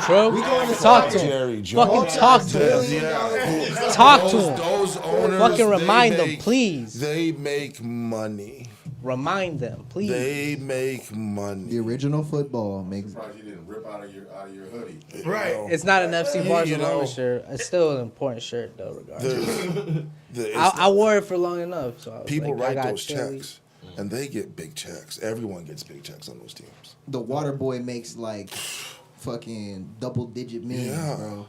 bro. Talk to him. Jerry Jones. Fucking talk to him. Yeah. Talk to him. Those owners, Fucking remind they them, make- please. They make money. Remind them, please. They make money. The original football makes surprised you didn't rip out of your hoodie. Right. It's not an FC Barcelona know. shirt. It's still an important shirt, though, regardless. It's- I wore it for long enough. So I was people like, I write got those chili. checks, and they get big checks. Everyone gets big checks on those teams. the water boy makes like fucking double-digit millions, Yeah. bro.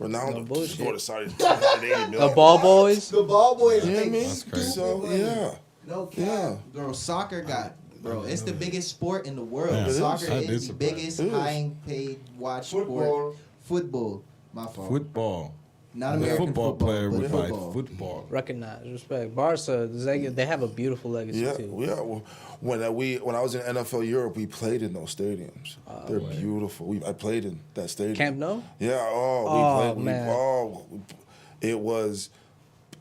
Ronaldo No bullshit. scored a side 280 The million. ball boys. The ball boys You know what I make mean? That's crazy. So yeah. no cap, Yeah. bro. Soccer got, bro. It's the biggest sport in the world. Yeah, Soccer that is is the surprising. biggest It is. high paid watch sport. Football. My fault. Football. Not A American football player but would like football. football. Recognize, respect. Barca, they have a beautiful legacy Yeah, too. yeah. Well, when I was in NFL Europe, we played in those stadiums. They're beautiful. I played in that stadium. Camp Nou? Yeah. Oh, man. It was.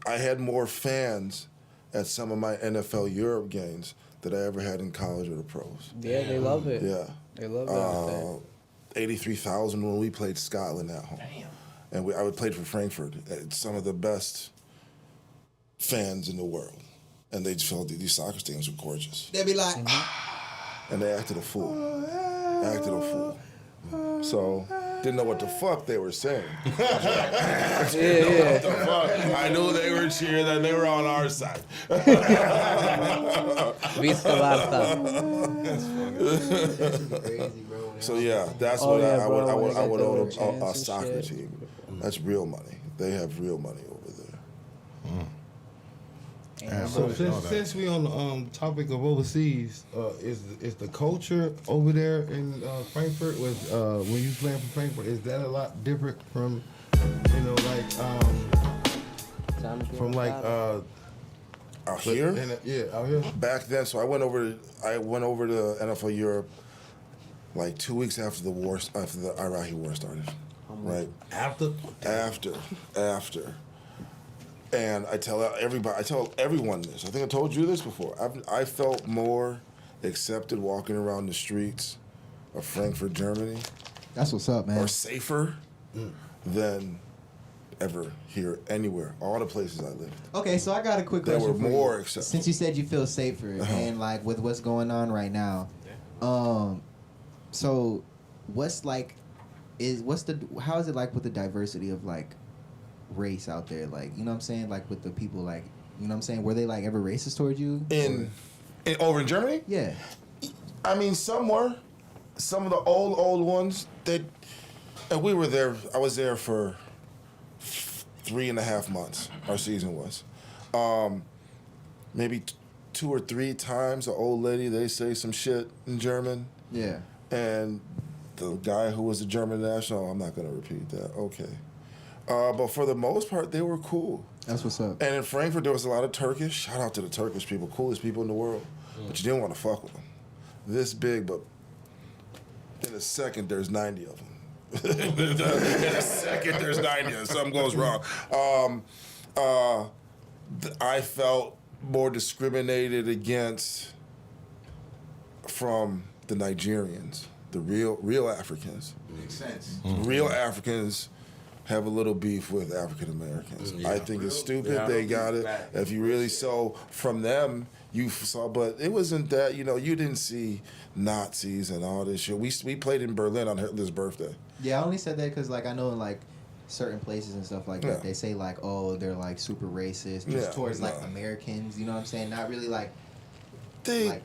I had more fans at some of my NFL Europe games than I ever had in college or the pros. Yeah, they love it. Yeah. They love that. 83,000 when we played Scotland at home. Damn. And I played for Frankfurt. It's some of the best fans in the world. And they just felt these soccer stadiums were gorgeous. They'd be like, And they acted a fool. So, didn't know what the fuck they were saying. Yeah. What the fuck? I knew they were cheering and they were on our side. Vista Barca. crazy, bro. So yeah, that's Oh, what yeah, I bro, would when they own got the a chance and soccer shit. team. That's real money. They have real money over there. So since we on the topic of overseas, is the culture over there in Frankfurt when you playing for Frankfurt, is that a lot different from Out here? out here? Back then, so I went over to NFL Europe like 2 weeks after the Iraqi war started. Right? After? After. And I tell everyone this. I think I told you this before. I felt more accepted walking around the streets of Frankfurt, Germany, That's what's up, man. or safer than ever here anywhere. All the places I lived. Okay, so I got a quick They question were for you. more acceptable. Since you said you feel safer and like with what's going on right now, so what's like, how is it like with the diversity of like race out there? Like, you know what I'm saying? Like with the people, like, you know what I'm saying? Were they like ever racist towards you? Over in Germany? Yeah. I mean, some were. Some of the old ones, and we were there. I was there for 3.5 months. Our season was. Maybe 2 or 3 times, an old lady, they say some shit in German. Yeah. And the guy who was the German national, I'm not going to repeat that. Okay. But for the most part, they were cool. That's what's up. And in Frankfurt, there was a lot of Turkish. Shout out to the Turkish people, coolest people in the world. But you didn't want to fuck with them. This big, but in a second, there's 90 of them. In a second, there's 90 of them. Something goes wrong. I felt more discriminated against from the Nigerians, the real Africans. Makes sense. Real Africans have a little beef with African Americans. I think it's stupid. Yeah. They got it. If you really saw from them, you saw, but it wasn't that. You didn't see Nazis and all this shit. We played in Berlin on Hitler's birthday. Yeah, I only said that because like I know in like certain places and stuff like Yeah. that, they say like, oh, they're like super racist just Yeah, towards like no. Americans. You know what I'm saying? Not really like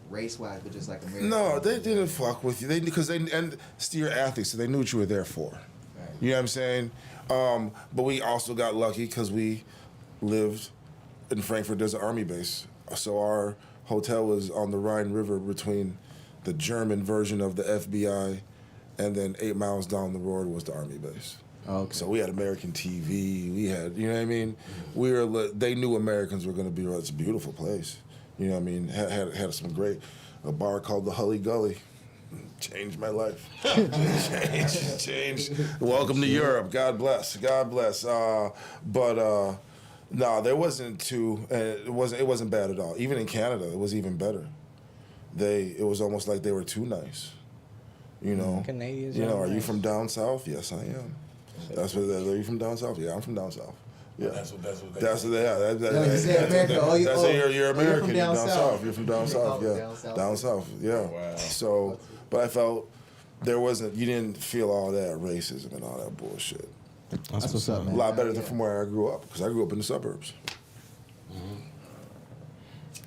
race wise, but just like Americans. No, they didn't fuck with you. Because and you're athletes, so they knew what you were there for. Right. You know what I'm saying? But we also got lucky because we lived in Frankfurt. There's an army base, so our hotel was on the Rhine River between the German version of the FBI, and then 8 miles down the road was the army base. Okay. So we had American TV. We had, you know what I mean? They knew Americans were going to be. It's a beautiful place. You know what I mean? Had some a bar called the Hully Gully. Changed my life. Changed. Welcome to Europe. God bless. No, there wasn't too. It wasn't bad at all. Even in Canada, it was even better. It was almost like they were too nice. You know. Canadians. Are you from down south? Yes, I am. That's what. Are you from down south? Yeah, I'm from down south. Yeah, That's what they that's what. Yeah, you said America. you're American. You're from You're down down south. south. You're from down south. Oh, Yeah, down south. down south. Yeah. Wow. So, but I felt you didn't feel all that racism and all that bullshit. That's what's up, A man. lot better than from where I grew up, because I grew up in the suburbs.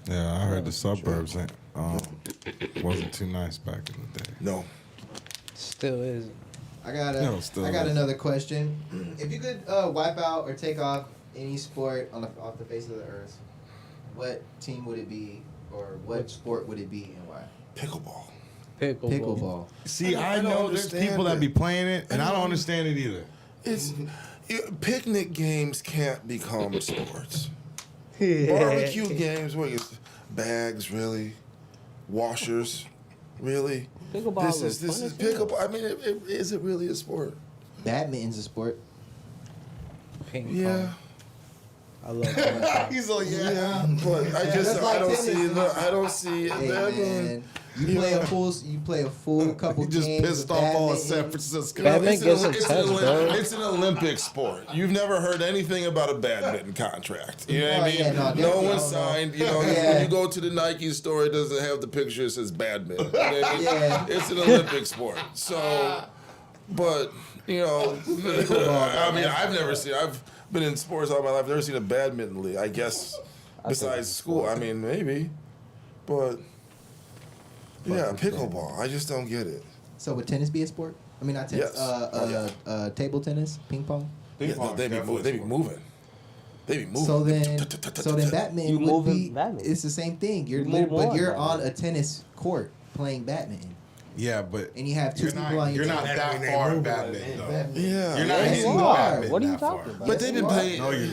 Yeah, I heard the suburbs wasn't too nice back in the day. No. Still is. I got No, still is. another question. If you could wipe out or take off any sport off the face of the earth, what team would it be, or what sport would it be, and why? Pickleball. Pickleball. See, I I don't know there's understand people that it. be playing it, and I don't understand it either. It's Picnic games can't become sports. Barbecue games, what is bags, really? Washers, really? Pickleball This looks is fun as pickleball. I mean, is it really a sport? Badminton's a sport. Ping Yeah. pong. I love ping pong. He's like, yeah. But I that's like don't tennis. see it. I don't see it. Hey, I mean, man. You play a full couple He just games pissed of off all of badminton. San Francisco. Badminton gets it's intense, an, bro. it's an Olympic sport. You've never heard anything about a badminton contract. You know what I mean? yeah, no, no definitely, one I don't know. signed. You know, Yeah. when you go to the Nike store, it doesn't have the picture. It says badminton. You know what I mean? Yeah. It's an Olympic sport. So, but you know, I mean, I've been in sports all my life. I've never seen a badminton league. I guess besides school. I mean, maybe, but. Yeah, pickleball. I just don't get it. So would tennis be a sport? I mean, not tennis. Yes. Table tennis, ping pong. Yeah, they be moving. They be moving. So then badminton You would moving be. badminton. It's the same thing. You're You move but on you're badminton. on a tennis court playing badminton, Yeah, but and you have two people on your you're not team. that far in badminton, though. Yeah. You're not Yes, hitting you the are. badminton What are you that far. talking about? But they've been Yes, you playing. No, you're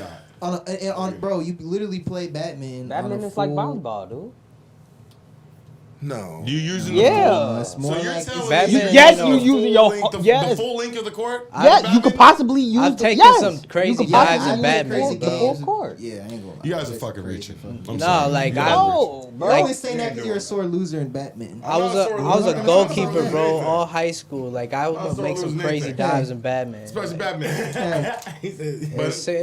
not. On bro, you literally play badminton. Badminton on a is like full- volleyball, dude. No. You using Yeah. No, it's more So you're like telling Badminton, me yes, the you full using your length whole- of- yes. the full length of the court? Yeah, you could possibly use. I've taken some crazy dives in badminton, crazy bro. games. Full court. Yeah, I ain't gonna lie. You guys are That's fucking crazy reaching. fuck. I'm No, sorry. like You're I, not Bro, like always saying that because you're a sore loser in badminton. I was a I'm I was not a sore goalkeeper, loser. bro, all high school. Like I I'm would sore make some loser crazy anything. dives in badminton. Especially Like, badminton. He said,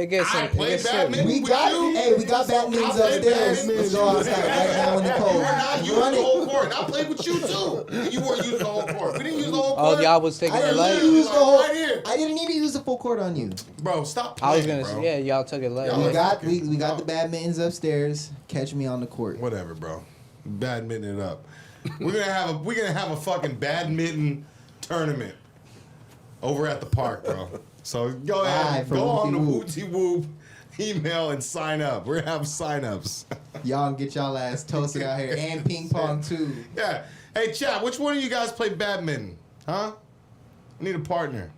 it gets I it played gets badminton. We with got you? we got badmintons I played upstairs. badminton Let's with go you. outside right now in the cold. You were not using Run the it. whole court. I played with you too. You weren't using the whole court. We didn't use the whole Oh, court. y'all was taking I it didn't light. need to use the whole. Right here. I didn't need to use the full court on you. Bro, stop I was playing, gonna bro. say, yeah, y'all took it light. Y'all We got fucking- we got the badmintons upstairs. Catch me on the court. Whatever, bro. Badminton it up. We're gonna have a fucking badminton tournament over at the park, bro. So go ahead, Alright, for go on to Whoopty Whoopty Whoop, email and sign up. We're gonna have sign-ups. Y'all can get y'all ass toasted out here and ping pong too. Yeah. Hey, chat. Which one of you guys play badminton? Huh? I need a partner.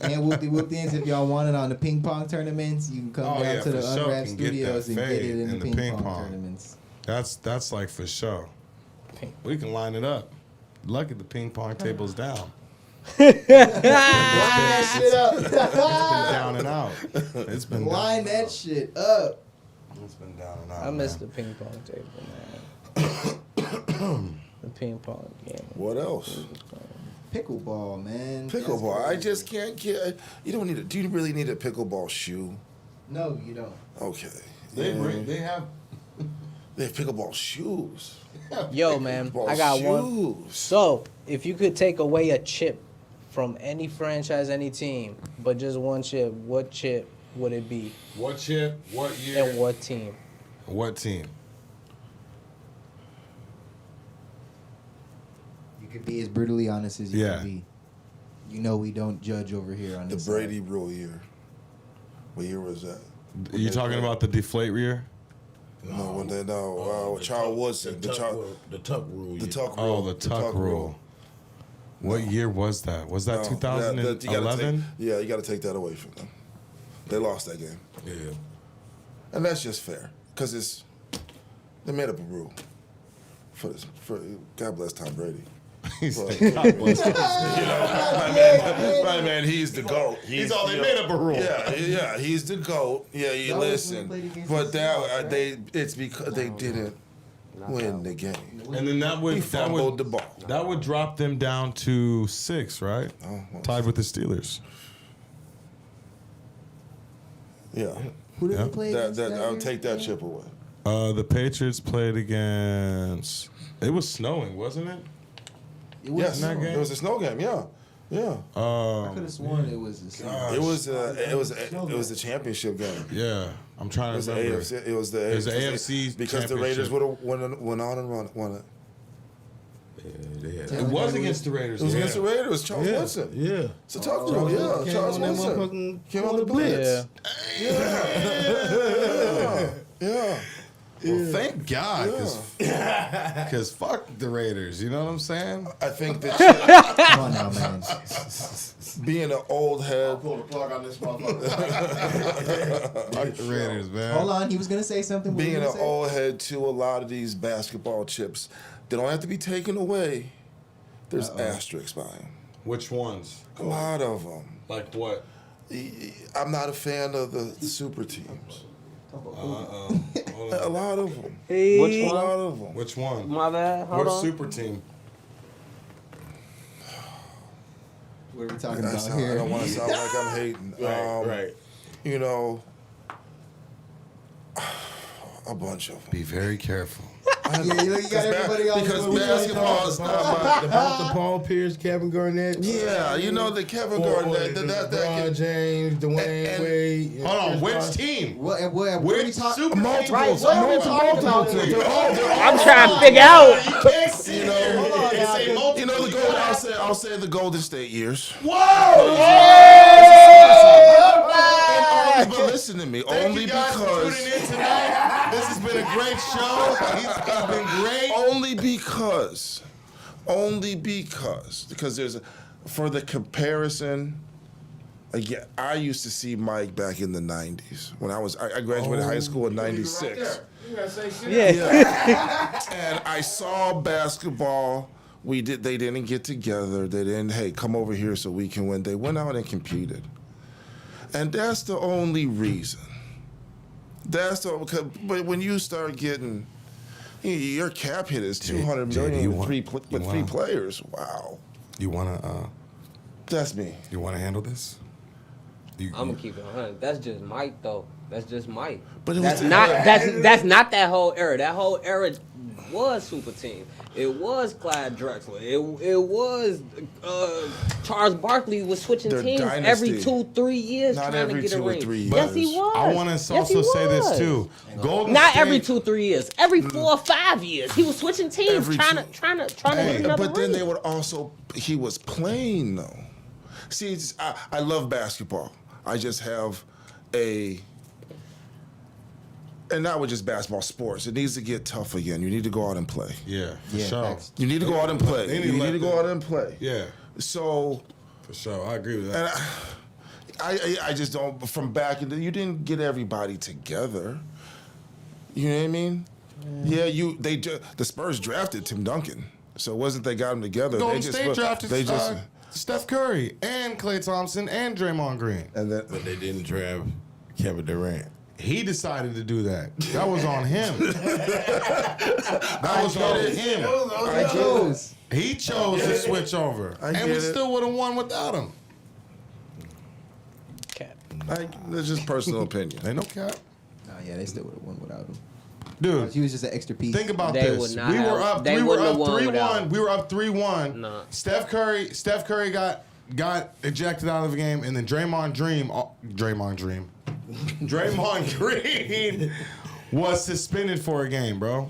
And whoopty if y'all want it on the ping pong tournaments, you can come Oh, down yeah, to the for sure. UNRAP Can get studios that and get fade it in the ping pong tournaments. That's like for sure. We can line it up. Lucky the ping pong table's down. Line that shit It's been up. down and out. It's been Line down and that out. shit up. It's been down and out. I missed man. the ping pong table, man. The ping pong game. What else? Pickleball, man. Pickleball. That's I just can't get. You don't need a. Do you really need a pickleball shoe? No, you don't. Okay. They Yeah. bring. They have. They have pickleball shoes. Yo, man, Pickleball I got shoes. one. So, if you could take away a chip from any franchise, any team, but just one chip, what chip would it be? What chip? What year? And what team? What team? You can be as brutally honest as you Yeah. can be. You know we don't judge over here on The this Brady rule year. What year was that? Are you talking about the deflate rear? No, when they Charles Woodson, the tuck rule. the tuck Oh, rule, the tuck rule. What year was that? Was that No, 2011? Yeah, you got to take that away from them. They lost that game, Yeah. and that's just fair because they made up a rule for this. For God bless Tom Brady. He said, God bless him. My man, he's the GOAT. He's all they made up a rule. Yeah, he's the GOAT. Yeah, you That was when listen. we played against But the that it's because they didn't win the game. And then that He would fumbled the ball. that would drop them down to 6, right? Oh, well. Tied with the Steelers. Yeah, Who did Yeah. we play against that I'll year? take that chip away. The Patriots played against. It was snowing, wasn't it? It was Yes, that game? it was a snow game. Yeah. I could have sworn it was the same. It was the championship game. Yeah, I'm trying It to was the remember. AFC. It was the It was the AFC AFC because the Raiders championship. would have went on and won it. It was against the Raiders. It was yeah. against the Raiders. It was Charles Woodson. Yeah. It's a tough rule. Yeah, Charles Woodson came on the blitz. Yeah. Yeah. Well, thank God, because fuck the Raiders. You know what I'm saying? I think that Come on now, man. being an old head. Pull the plug on this motherfucker. Fuck the Raiders, man. Hold on, he was gonna say something. What were you Being gonna an say? old head to a lot of these basketball chips, they don't have to be taken away. There's asterisks by them. Which ones? A lot of them. Like what? I'm not a fan of the super teams. A lot of them. Hey. A lot of them. Which one? My bad. Hold What on. super team? What are we talking I about don't here? want to sound like I'm hating. Right. You know, a bunch of them. Be very careful. Yeah, you got everybody else. Because doing basketball is not About the Paul Pierce, Kevin Garnett. Yeah, you know the Kevin Or Garnett, the that LeBron James, Dwayne and- Wade. Hold on, which Chris team? What are we Which talking? super multiples, team? Right, what are we talking about? I'm trying to figure out. You can't see You know, here hold on and now. say You know multiple. the gold. I'll say the Golden State years. But listen to me, Thank only you guys for because. tuning in tonight. This has been a great show. It's been great. Because there's for the comparison. Again, I used to see Mike back in the '90s when I graduated high school in '96, Yeah. and I saw basketball. They didn't get together. They didn't. Hey, come over here so we can win. They went out and competed, and that's the only reason. But when you start getting, your cap hit is $200 million with three players. Wow, You wanna that's me. you wanna handle this? I'm gonna keep it 100. That's just Mike though. That's just Mike. But it That's was that's not that whole era. That whole era was super team. It was Clyde Drexler. It was Charles Barkley was switching Their teams dynasty. every 2-3 years Not trying to every get a 2 or ring. 3 Yes, he years. was. I want to Yes, also he say this was. too. Golden Not State, every 2-3 years. Every 4 or 5 years, he was switching teams, Every trying two- to get another But then ring. they would also. He was playing though. See, I love basketball. I just have and not with just basketball, sports. It needs to get tough again. You need to go out and play. Yeah, for Yeah, sure. facts. You need to go out and play. They need You to let need to go out and play. Yeah, So, for sure. I agree with that. and I just don't. From back in you didn't get everybody together. You know what I mean? Yeah, the Spurs drafted Tim Duncan, so it wasn't they got them together. Golden they just State drafted they just Steph Curry and Klay Thompson and Draymond Green. and then But they didn't draft Kevin Durant. He decided to do that. That was on him. That was on him. I chose. He chose to switch over, I and get we it. still would have won without him. that's just personal opinion. Ain't no cap, No, yeah, they still would have won without him. dude. He was just an extra piece. Think about They this. would not We were have- up. they We were wouldn't up have won 3-1. without him. We were up 3-1. No. Steph Curry got ejected out of the game, and then Draymond Green was suspended for a game, bro.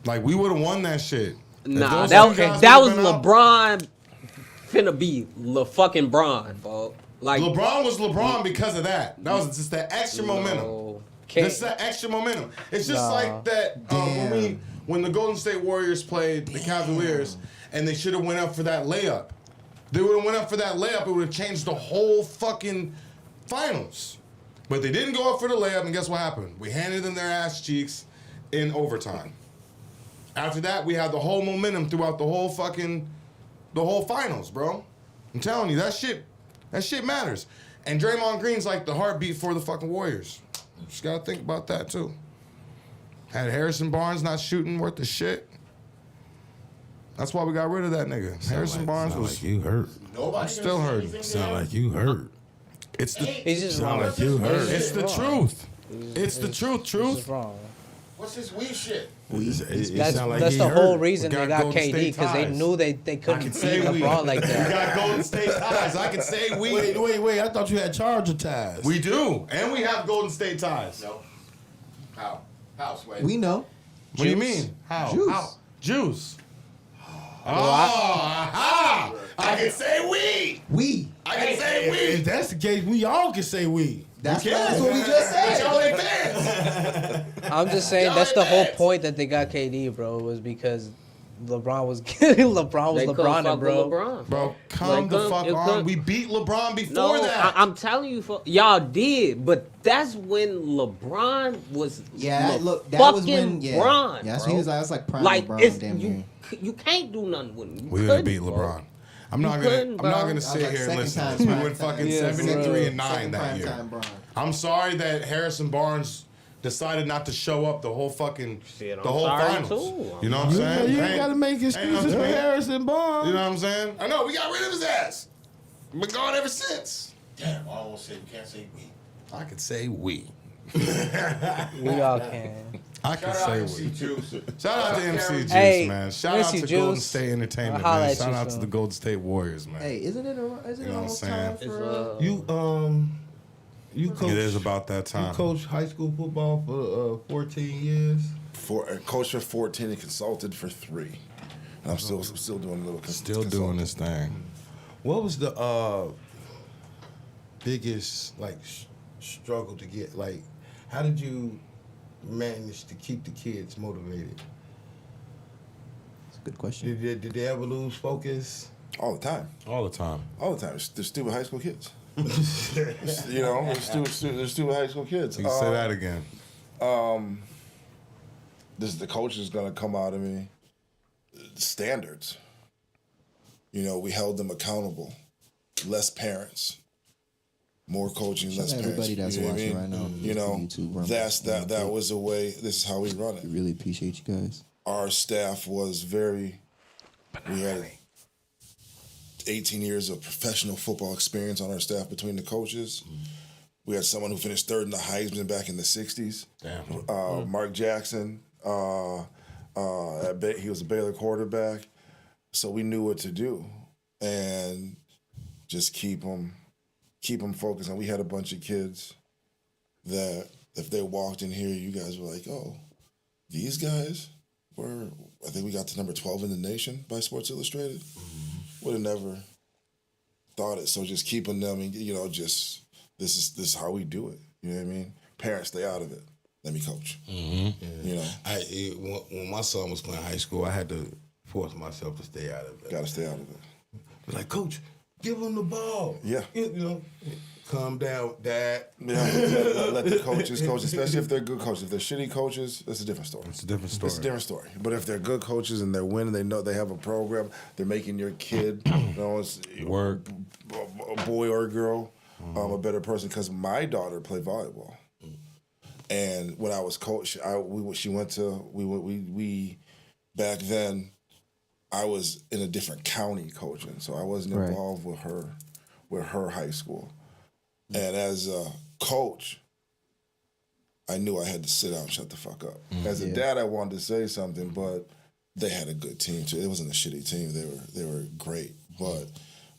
Like we would have won that shit. If Nah, those two guys that was would've been out- LeBron finna be fucking Bron, bro. Like LeBron was LeBron because of that. That was just that extra momentum. no, can't- Just that extra momentum. It's just like that when the Golden State Warriors played the Cavaliers and they should have went up for that layup. They would have went up for that layup. It would have changed the whole fucking finals. But they didn't go up for the layup, and guess what happened? We handed them their ass cheeks in overtime. After that, we had the whole momentum throughout the whole finals, bro. I'm telling you, that shit matters. And Draymond Green's like the heartbeat for the fucking Warriors. Just gotta think about that too. Had Harrison Barnes not shooting worth the shit. That's why we got rid of that nigga. Harrison Barnes was like you hurt. still hurt. Sound like you hurt. It's the he's just Sound wrong. like you hurt. it's the truth. It's the truth. He's Truth. wrong. What's this weed shit? It That's sound like that's he the hurt. whole reason We they got got Golden KD State because they ties. knew they I couldn't can beat say we. LeBron like We that. got Golden State ties. I can say we. Wait. I thought you had Charger ties. We do, and we have Golden State ties. No. How, Sway? We know. What do you mean? How? Juice. How? Juice. Aha! I can say we. I can say If we. that's the case, we all can say we. That's can. what we just But said. y'all ain't fans. I'm just saying that's the whole point that they got KD, bro, was because LeBron was LeBron was They couldn't LeBron, fuck bro. with LeBron. Bro, calm the fuck on. We beat LeBron before No, that. I'm telling you, y'all did, but that's when LeBron was. Yeah, look, that was when Bron, that's bro. when he was like prime Like LeBron. Damn near. you can't do nothing with him. We're gonna beat LeBron. I'm not couldn't, gonna bro. sit Like here and second listen. time We prime went time. fucking Yeah, 73 and 9 Second that prime year. time Bron. I'm sorry that Harrison Barnes decided not to show up the whole fucking Shit, I'm the whole sorry, finals. too. You know what I'm saying? You Ain't- ain't gotta make excuses ain't for no- Harrison Barnes. You know what I'm saying? I know we got rid of his ass. Been gone ever since. Damn, I almost said you can't say we. I could say we. We all can. I could Shout say out we. MC Juice. Shout out to MC Juice, Hey, man. Shout out MC to Golden Juice. State Entertainment, I'll holla man. at Shout you out to soon. the Golden State Warriors, man. Hey, isn't it You know what I'm almost saying? time It's, for? You coach. It is about that You time. coached high school football for 14 years. Coached for 14 and consulted for 3. And I'm still doing a little. Still doing this thing. What was the biggest struggle to get? Like, how did you manage to keep the kids motivated? That's a good question. Did they ever lose focus? All the time. All the time. All the time. They're stupid high school kids. You know, they're stupid high school kids. You can say that again. The coach is going to come out of me. Standards. You know, we held them accountable. Less parents. More coaching, Shout less out parents. everybody that's You know what I watching mean? right now. You know, YouTube, Rumble. that was the way. This is how we run it. We really appreciate you guys. Our staff was very. We had 18 years of professional football experience on our staff between the coaches. We had someone who finished 3rd in the Heisman back in the 60s. Damn. Mark Jackson. He was a Baylor quarterback. So we knew what to do. And just keep them focused. And we had a bunch of kids that if they walked in here, you guys were like, oh, these guys were, I think we got to number 12 in the nation by Sports Illustrated. Would have never thought it. So just keeping them, you know, just this is how we do it. You know what I mean? Parents, stay out of it. Let me coach. You know, When my son was playing high school, I had to force myself to stay out of it. gotta stay out of it. Like, coach, give him the ball. Yeah. You know, calm down, Dad. Yeah, let the coaches coach, especially if they're good coaches. If they're shitty coaches, that's a different story. It's a different story. It's a different story. But if they're good coaches and they're winning, they know they have a program, they're making your kid, you know, it's Work. a boy or a girl, a better person. Because my daughter played volleyball, and when I was coach, she went to we back then. I was in a different county coaching, so I wasn't Right. involved with her high school. And as a coach, I knew I had to sit down and shut the fuck up. As a dad, I wanted to say something, but they had a good team too. It wasn't a shitty team. They were great, but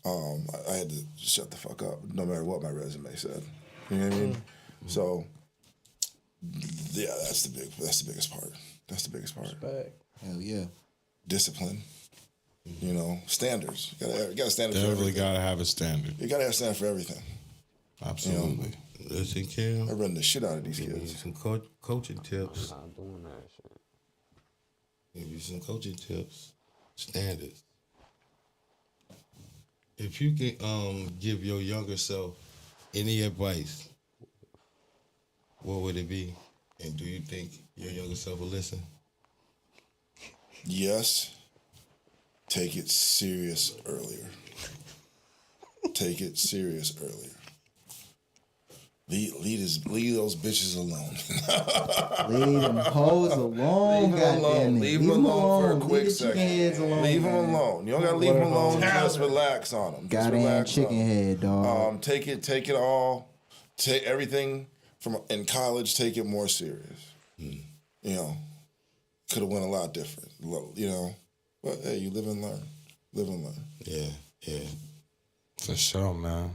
I had to shut the fuck up, no matter what my resume said. You know what I mean? So, yeah, that's the biggest part. That's the biggest part. Hell yeah. Discipline. You know, standards. You gotta stand up for Definitely everything. gotta have a standard. You gotta have standard for everything. Absolutely. Listen, Kim. I run the shit out of these Give you kids. some coaching tips. Stop doing that shit. Give you some coaching tips. Standards. If you can give your younger self any advice, what would it be? And do you think your younger self will listen? Yes. Take it serious earlier. Take it serious earlier. Leave those bitches alone. Leave them hoes alone, Leave them alone. goddamn it. Leave them alone for a quick Leave the chicken heads second. alone. Leave them man. alone. You don't gotta leave them alone. Just relax on them. Just Goddamn relax chicken on 'em. head, dog. Take it all. Take everything from in college. Take it more serious. You know, could have went a lot different. You know, but hey, you live and learn. Live and learn. Yeah. For sure, man.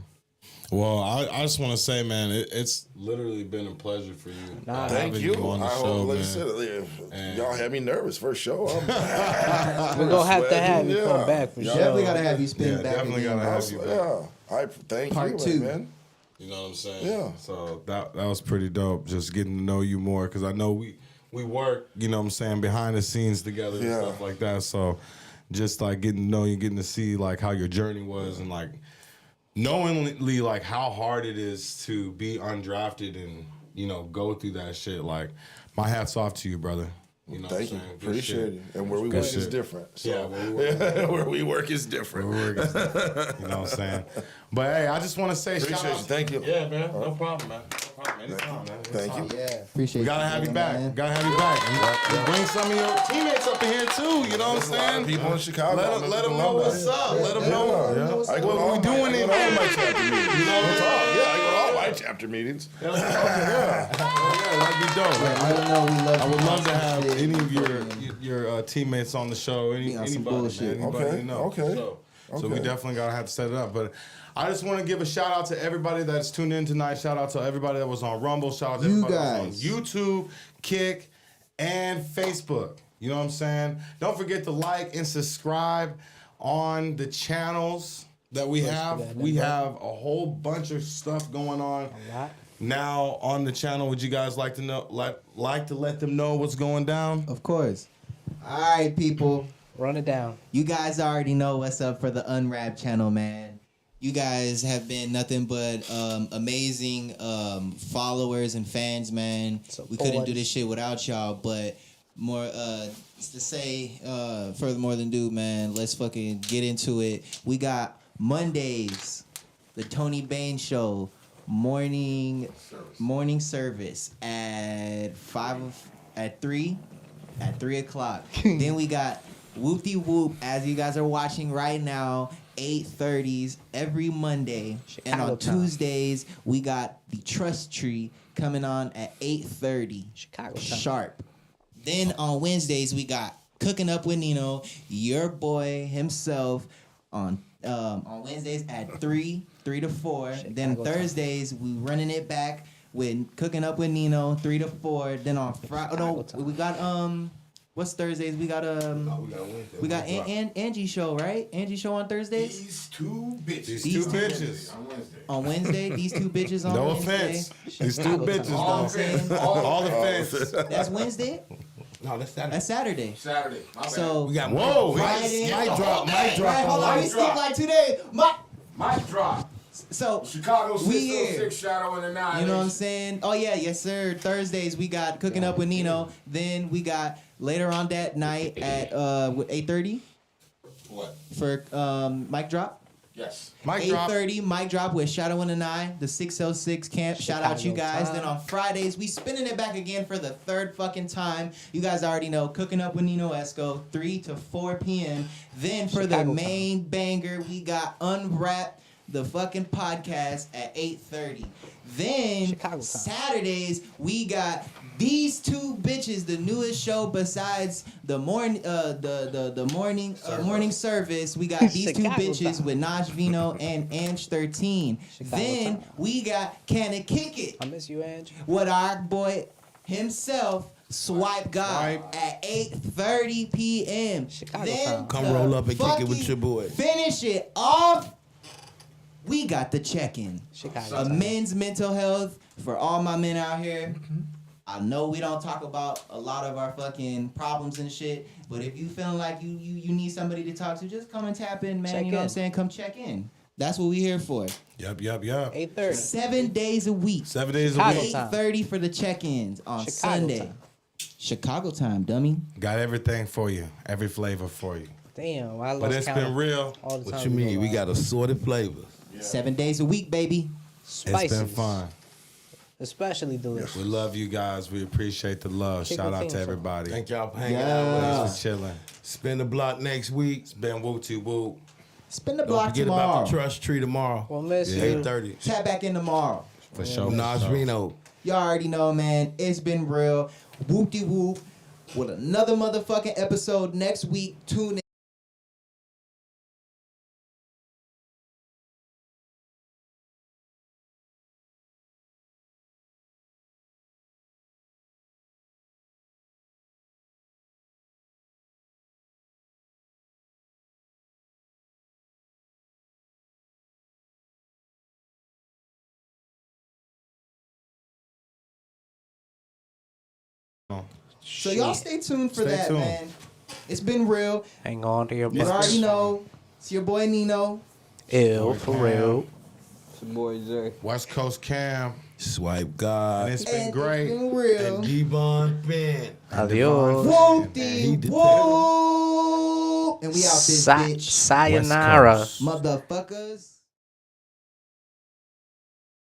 Well, I just want to say, man, it's literally been a pleasure for you. Thank having you. on the I show, hope, like I man. said, y'all had me nervous. First show. We're gonna have to have you come back for sure. Definitely gotta have you spin Yeah, back definitely again. gotta have you back. Yeah. I thank Part you, two. man. You know what I'm saying? Yeah. So that was pretty dope. Just getting to know you more because I know we work, you know what I'm saying, behind the scenes together and Yeah. stuff like that. So just like getting to know you, getting to see like how your journey was and like knowingly like how hard it is to be undrafted and, you know, go through that shit. Like, my hat's off to you, brother. You know Thank what you. I'm saying? Good Appreciate shit. it. And where we Good work is shit. different. So. Yeah, where we work is different. You know what I'm saying? But hey, I just want to say shout Appreciate out. you. Thank you. Yeah, man. No problem, man. No problem. Anytime, man. Thank you. Yeah, appreciate We gotta have you back. man. Gotta have you back. And bring some of your teammates up in here too. You know what I'm saying? People in Chicago. Let them know what's up. Let them know I go to what we doing in all here. my chapter meetings. You know what I'm saying? Yeah, I go to all my chapter meetings. Yeah, that'd be dope. I don't know. We love. I would love to some have shit. any of your teammates on the show. Be on some Anybody, bullshit. man. Anybody Okay, you know. okay, So we okay. definitely gotta have to set it up. But I just want to give a shout out to everybody that's tuned in tonight. Shout out to everybody that was on Rumble. Shout out to You everybody that was guys. on YouTube, Kick, and Facebook. You know what I'm saying? Don't forget to like and subscribe on the channels that we have. We have a whole bunch of stuff going on A lot. now on the channel. Would you guys like to know, like to let them know what's going down? Of course. All right, people. Run it down. You guys already know what's up for the UNRAP channel, man. You guys have been nothing but amazing followers and fans, man. We couldn't do this shit without y'all, but more to say furthermore than do, man, let's fucking get into it. We got Mondays, the Tony Bain Show, morning service at 3 o'clock. Then we got Whoopty Whoop, as you guys are watching right now, 8:30s every Monday. And on Chicago time. Tuesdays, we got the Trust Tree coming on at 8:30 Chicago time. sharp. Then on Wednesdays, we got Cooking Up with Nino, your boy himself, on Wednesdays at 3 to 4. Then Chicago time. Thursdays, we running it back with Cooking Up with Nino, 3 to 4. Then on Friday, Chicago time. we got what's Thursdays? We got we got Angie show, right? Angie show on Thursdays. These two bitches. These These two two bitches. On Wednesday. On Wednesday, these two bitches on No Wednesday. offense. These two Chicago bitches, time. All though. offense. All offense. That's Wednesday. No, that's Saturday. That's Saturday. Saturday. My bad. So We got Whoa. Friday. mic drop. Right, hold on. We Mic skipped drop. like 2 days. Mic drop. So Chicago We 606 here. Shadow in the 9. you know what I'm saying? Oh yeah, yes sir. Thursdays we got Cooking Up with Nino. Then we got later on that night at 8:30 What? for mic drop. Yes. Mic drop. 8:30 mic drop with Shadow in the 9, the 606 camp. Shout out you Chicago guys. time. Then on Fridays we spinning it back again for the third fucking time. You guys already know Cooking Up with Nino Esco, 3 to 4 p.m. Then for the Chicago main banger we got Unwrap, the fucking podcast at 8:30. Then Chicago time. Saturdays we got these two bitches, the newest show besides the morning morning service. We got these two Chicago bitches time. with Naj Vino and Ange 13. Chicago Then time. we got Can It Kick It I miss you, Ange. with our boy himself, Swipe God, Swipe. at 8:30 p.m. Chicago Then time. Come to roll up and kick it with fucking your boy. Finish it off. We got the check-in. Chicago A time. men's mental health for all my men out here. I know we don't talk about a lot of our fucking problems and shit, but if you feeling like you need somebody to talk to, just come and tap in, man. Check you know what I'm in. saying? Come check in. That's what we here for. Yep. 8:30. 7 days a week. 7 days a Chicago week. time. 8:30 for the check-ins on Chicago Sunday. time. Chicago time, dummy. Got everything for you. Every flavor for you. Damn, I lost But it's count been real. all the time. What you mean? We got assorted flavors. 7 days a week, baby. spices. It's been fun. Especially delicious. We love you guys. We appreciate the love. Kick Shout the out theme to song. everybody. Thank y'all for hanging Yeah. out with us. Thanks for chilling. Spin the block next week. It's been woo. Spin the Don't block forget tomorrow. about the Trust Tree tomorrow. We'll miss you. 8:30. Tap back in tomorrow. For sure. Naj Reno. Y'all already know, man. It's been real. Whoop-de-whoop. With another motherfucking episode next week. Tune in. So y'all stay tuned for Stay that, tuned. man. It's been real. Hang on to your You butts. already know. It's your boy Nino. Ew, for real. It's your boy Jay. West Coast Cam. Swipe And God. it's been And great. It's been real. And Devon Ben. Adios. Whoop he de did whoop. And we out this bitch. Sayonara. West Coast. Motherfuckers.